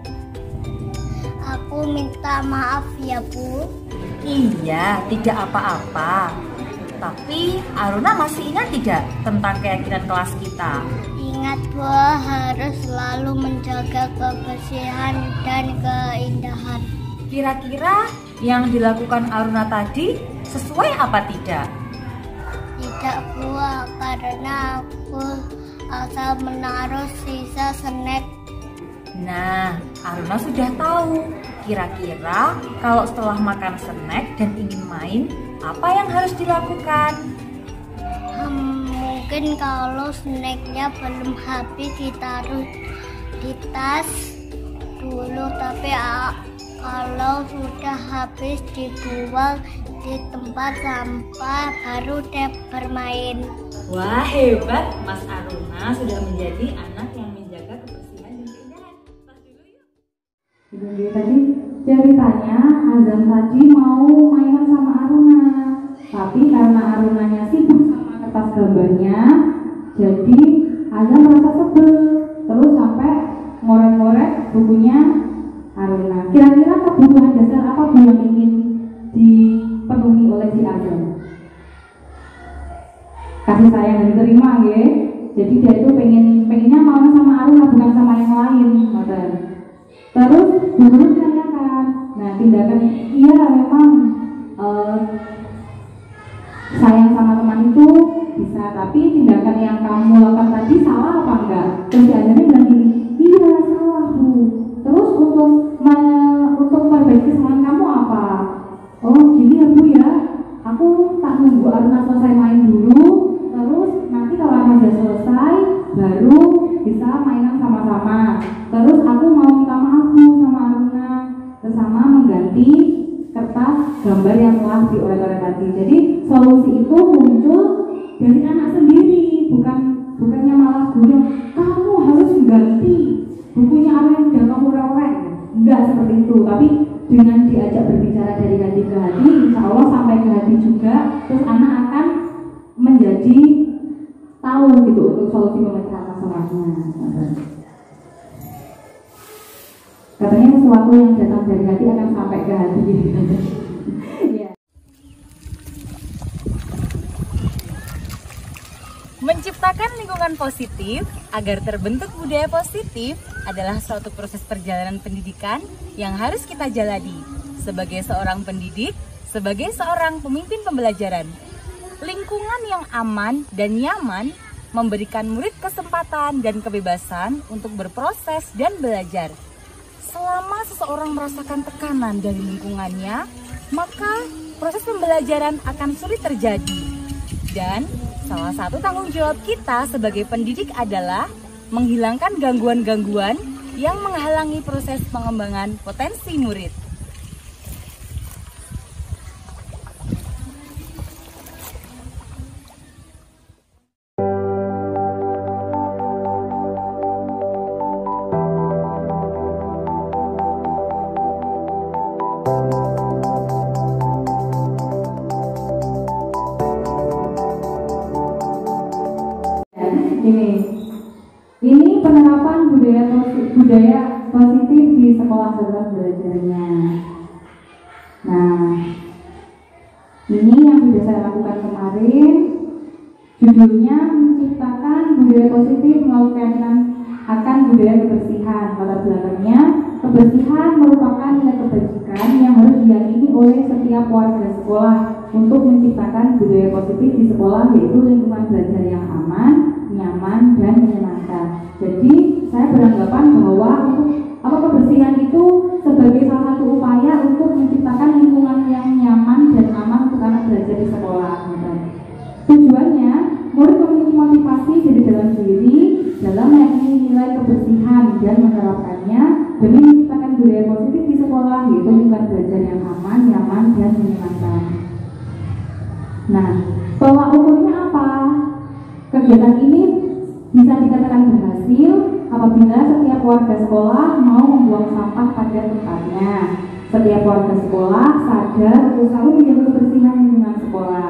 Aku minta maaf ya Bu. Iya, tidak apa-apa. Tapi Aruna masih ingat tidak tentang keyakinan kelas kita? Ingat Bu, harus selalu menjaga kebersihan dan keindahan. Kira-kira yang dilakukan Aruna tadi sesuai apa tidak? Tidak Bu, karena aku asal menaruh sisa snack. Nah, Aruna sudah tahu. Kira-kira kalau setelah makan snack dan ingin main, apa yang harus dilakukan? Mungkin kalau snacknya belum habis ditaruh di tas dulu, tapi kalau sudah habis dibuang di tempat sampah baru deh bermain. Wah, hebat Mas Aruna sudah menjadi anak yang menjaga kebersihan dan keindahan. Tas dulu yuk. Jadi tadi ceritanya Azam tadi mau mainan sama Aruna, tapi karena Arunanya sibuk sama kertas gambarnya, jadi Azam merasa sebel, terus sampai ngorek-ngorek bukunya Aruna. Kira-kira kebutuhan dasar apa Bu yang ingin dipenuhi oleh si Azam? Kasih sayang dan diterima ya. Jadi dia itu pengennya mau sama Aruna, bukan sama yang lain. Terus guru tanyakan, nah tindakan iya memang sayang sama teman itu bisa, tapi tindakan yang kamu lakukan tadi salah apa enggak? Terus si Azamnya bilang gini, iya salah Bu. Terus untuk perbaiki kesalahan kamu apa? Oh gini ya Bu ya, aku tak nunggu Aruna selesai main dulu, terus nanti kalau Aruna sudah selesai baru bisa mainan sama-sama. Terus aku mau minta maaf Bu sama Aruna, bersama mengganti kertas gambar yang telah diorek-orek tadi. Jadi solusi itu muncul dari anak sendiri, bukannya malah guru. Kamu harus mengganti bukunya Aruna yang sudah kamu orek. Enggak seperti itu, tapi dengan diajak berbicara dari hati ke hati, insya Allah sampai ke hati juga, terus anak akan menjadi tahu gitu untuk solusi pemecahan masalahnya. Katanya sesuatu yang datang dari hati akan sampai ke hati. Ya. Menciptakan lingkungan positif agar terbentuk budaya positif adalah suatu proses perjalanan pendidikan yang harus kita jalani sebagai seorang pendidik, sebagai seorang pemimpin pembelajaran. Lingkungan yang aman dan nyaman memberikan murid kesempatan dan kebebasan untuk berproses dan belajar. Selama seseorang merasakan tekanan dari lingkungannya, maka proses pembelajaran akan sulit terjadi. Dan salah satu tanggung jawab kita sebagai pendidik adalah menghilangkan gangguan-gangguan yang menghalangi proses pengembangan potensi murid. Ini penerapan budaya positif di sekolah serta belajarnya. Nah, ini yang sudah saya lakukan kemarin. Judulnya menciptakan budaya positif melalui keyakinan akan budaya kebersihan. Latar belakangnya, kebersihan merupakan nilai kebajikan yang harus diyakini oleh setiap warga sekolah untuk menciptakan budaya positif di sekolah, yaitu lingkungan belajar yang aman, nyaman, dan menyenangkan. Jadi saya beranggapan bahwa untuk kebersihan itu sebagai salah satu upaya untuk menciptakan lingkungan belajar di sekolah. Tujuannya, murid memiliki motivasi dari dalam diri dalam meyakini nilai kebersihan dan menerapkannya demi menciptakan budaya positif di sekolah, yaitu lingkungan belajar yang aman, nyaman, dan menyenangkan. Nah, tolak ukurnya apa? Kegiatan ini bisa dikatakan berhasil apabila setiap warga sekolah mau membuang sampah pada tempatnya. Setiap warga sekolah sadar untuk selalu menjaga kebersihan lingkungan sekolah.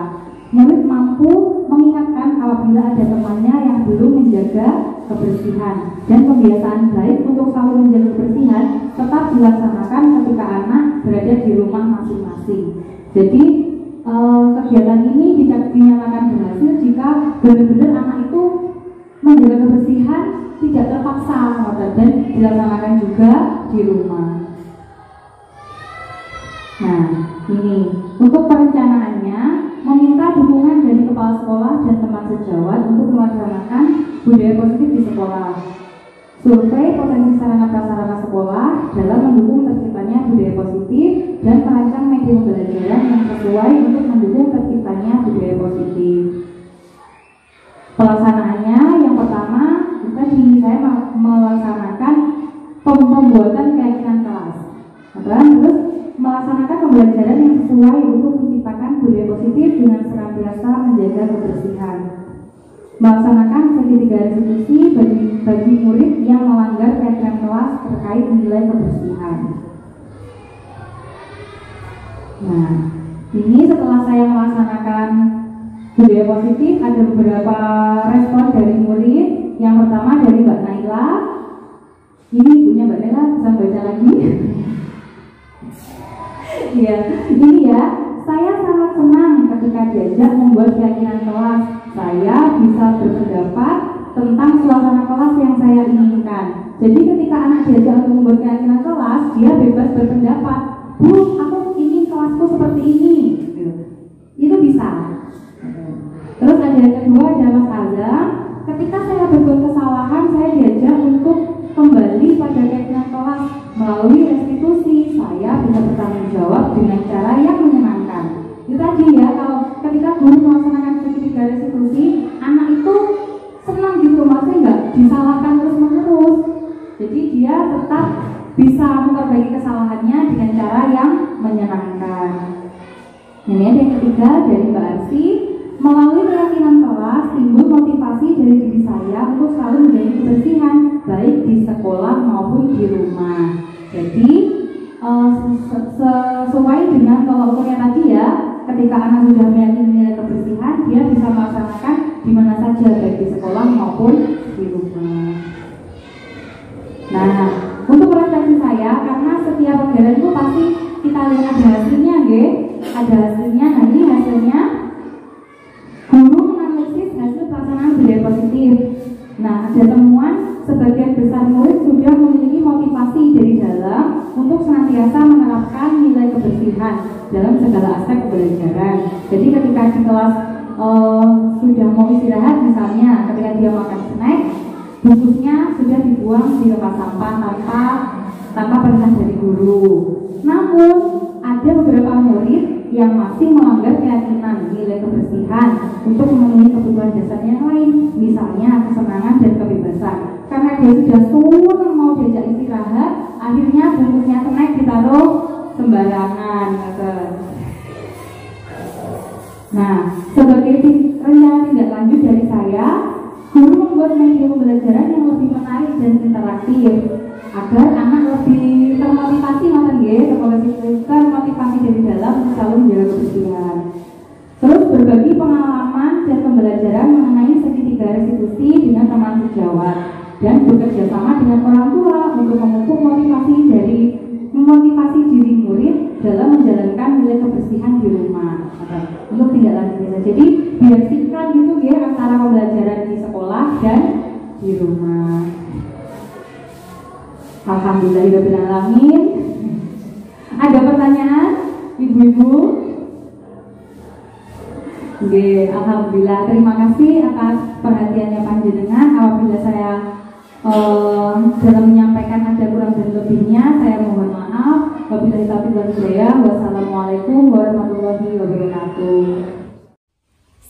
Murid mampu mengingatkan apabila ada temannya yang belum menjaga kebersihan, dan kebiasaan baik untuk selalu menjaga kebersihan tetap dilaksanakan ketika anak berada di rumah masing-masing. Jadi kegiatan ini dinyatakan berhasil jika benar-benar anak itu menjaga kebersihan tidak terpaksa dan dilaksanakan juga di rumah. Nah, ini untuk perencanaannya meminta dukungan dari kepala sekolah dan teman sejawat untuk melaksanakan budaya positif di sekolah. Survei potensi sarana prasarana sekolah dalam mendukung terciptanya budaya positif dan merancang media pembelajaran yang sesuai untuk mendukung terciptanya budaya positif. Pelaksanaannya yang pertama, saya melaksanakan pembuatan keyakinan kelas. Terus melaksanakan pembelajaran yang sesuai untuk menciptakan budaya positif dengan senantiasa menjaga kebersihan. Melaksanakan segitiga restitusi bagi murid yang melanggar keyakinan kelas terkait nilai kebersihan. Nah, ini setelah saya melaksanakan budaya positif, ada beberapa respon dari murid. Yang pertama dari Mbak Naila. Ini ibunya Mbak Naila, bisa baca lagi. Iya, ini ya. Saya sangat senang ketika diajak membuat keyakinan kelas. Saya bisa berpendapat tentang suasana kelas yang saya inginkan. Jadi ketika anak diajak untuk membuat keyakinan kelas, dia bebas berpendapat. Bu, aku ingin kelasku seperti ini. Itu bisa. Terus ada yang kedua, ada Mas Azam. Ketika saya berbuat kesalahan, saya diajak untuk kembali pada keyakinan kelas melalui restitusi. Saya bisa bertanggung jawab dengan cara yang menyenangkan. Itu tadi ya, kalau ketika guru melaksanakan segitiga restitusi, anak itu senang gitu, maksudnya nggak disalahkan terus-menerus. Jadi dia tetap bisa memperbaiki kesalahannya dengan cara yang menyenangkan. Ini ada yang ketiga dari Mbak Arsi. Melalui keyakinan kelas timbul motivasi dari diri saya untuk selalu menjaga kebersihan baik di sekolah maupun di rumah. Jadi sesuai dengan tolak ukurnya tadi ya, ketika anak sudah meyakini nilai kebersihan, dia bisa melaksanakan di mana saja baik di sekolah maupun di rumah. Nah, untuk refleksi saya, karena setiap pembelajaran itu pasti kita lihat ada hasilnya, ada hasilnya. Nah, ini hasilnya. Guru menganalisis hasil pelaksanaan budaya positif. Nah, ada temuan sebagian besar murid sudah memiliki motivasi dari dalam untuk senantiasa menerapkan nilai kebersihan dalam segala aspek pembelajaran. Jadi ketika di kelas sudah mau istirahat, misalnya ketika dia makan snack, bungkusnya sudah dibuang di tempat sampah tanpa perintah dari guru. Namun ada beberapa murid yang masih melanggar keyakinan nilai kebersihan untuk memenuhi kebutuhan dasarnya yang lain, misalnya kesenangan dan kebebasan. Karena dia sudah suruh mau diajak istirahat, akhirnya bungkusnya snack ditaruh sembarangan. Nah, sebagai rencana tindak lanjut dari saya, guru membuat media pembelajaran yang lebih menarik dan interaktif agar anak lebih termotivasi, termotivasi dari dalam untuk selalu menjaga kebersihan. Terus berbagi pengalaman dan pembelajaran mengenai segitiga restitusi dengan teman sejawat dan bekerja sama dengan orang tua untuk memupuk memotivasi diri murid dalam menjalankan nilai kebersihan di rumah. Untuk tidak lanjutnya, jadi biar sinkron gitu ya antara pembelajaran di sekolah dan di rumah. Alhamdulillahirobbilalamin. Ada pertanyaan, ibu-ibu? Oke, alhamdulillah. Terima kasih atas perhatiannya panjenengan. Apabila saya dalam menyampaikan ada kurang dan lebihnya, saya mohon maaf. Wabillahi taufiq wal hidayah. Wassalamualaikum warahmatullahi wabarakatuh.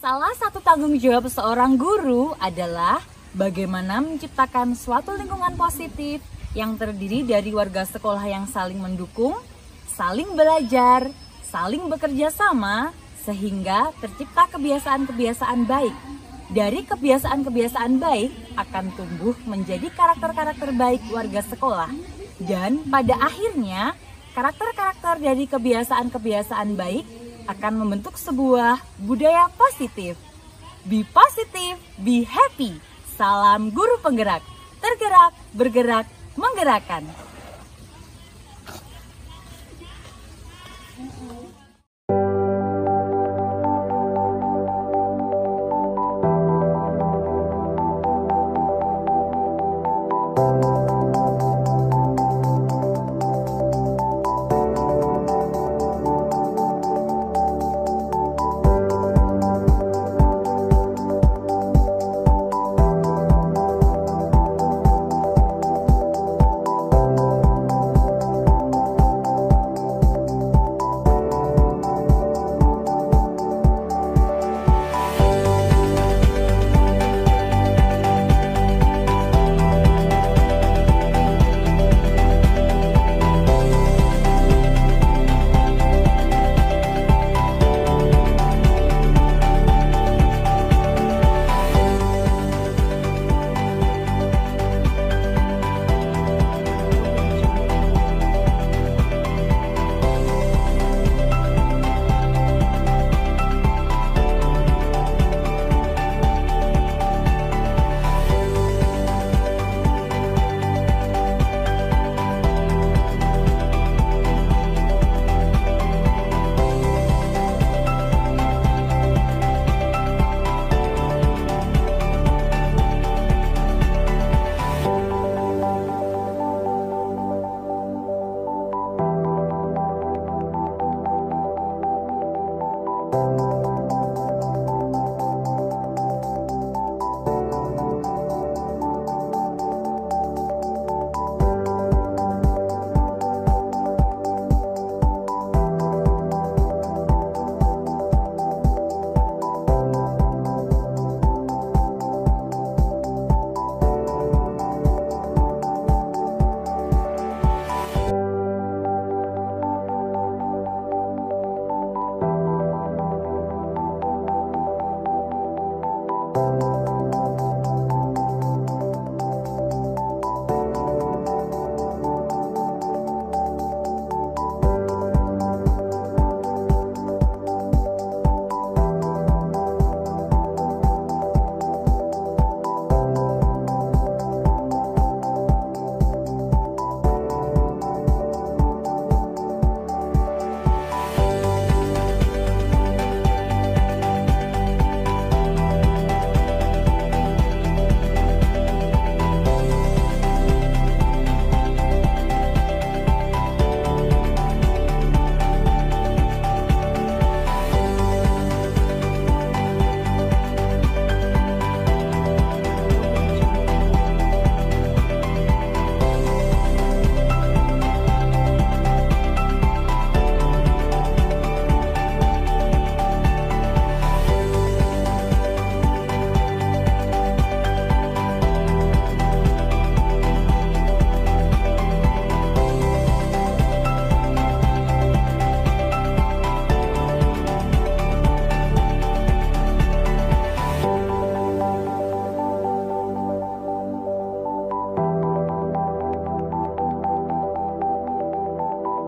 Salah satu tanggung jawab seorang guru adalah bagaimana menciptakan suatu lingkungan positif yang terdiri dari warga sekolah yang saling mendukung, saling belajar, saling bekerja sama, sehingga tercipta kebiasaan-kebiasaan baik. Dari kebiasaan-kebiasaan baik akan tumbuh menjadi karakter-karakter baik warga sekolah. Dan pada akhirnya, karakter-karakter dari kebiasaan-kebiasaan baik akan membentuk sebuah budaya positif. Be positive, be happy. Salam guru penggerak. Tergerak, bergerak, menggerakkan.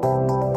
Thank you.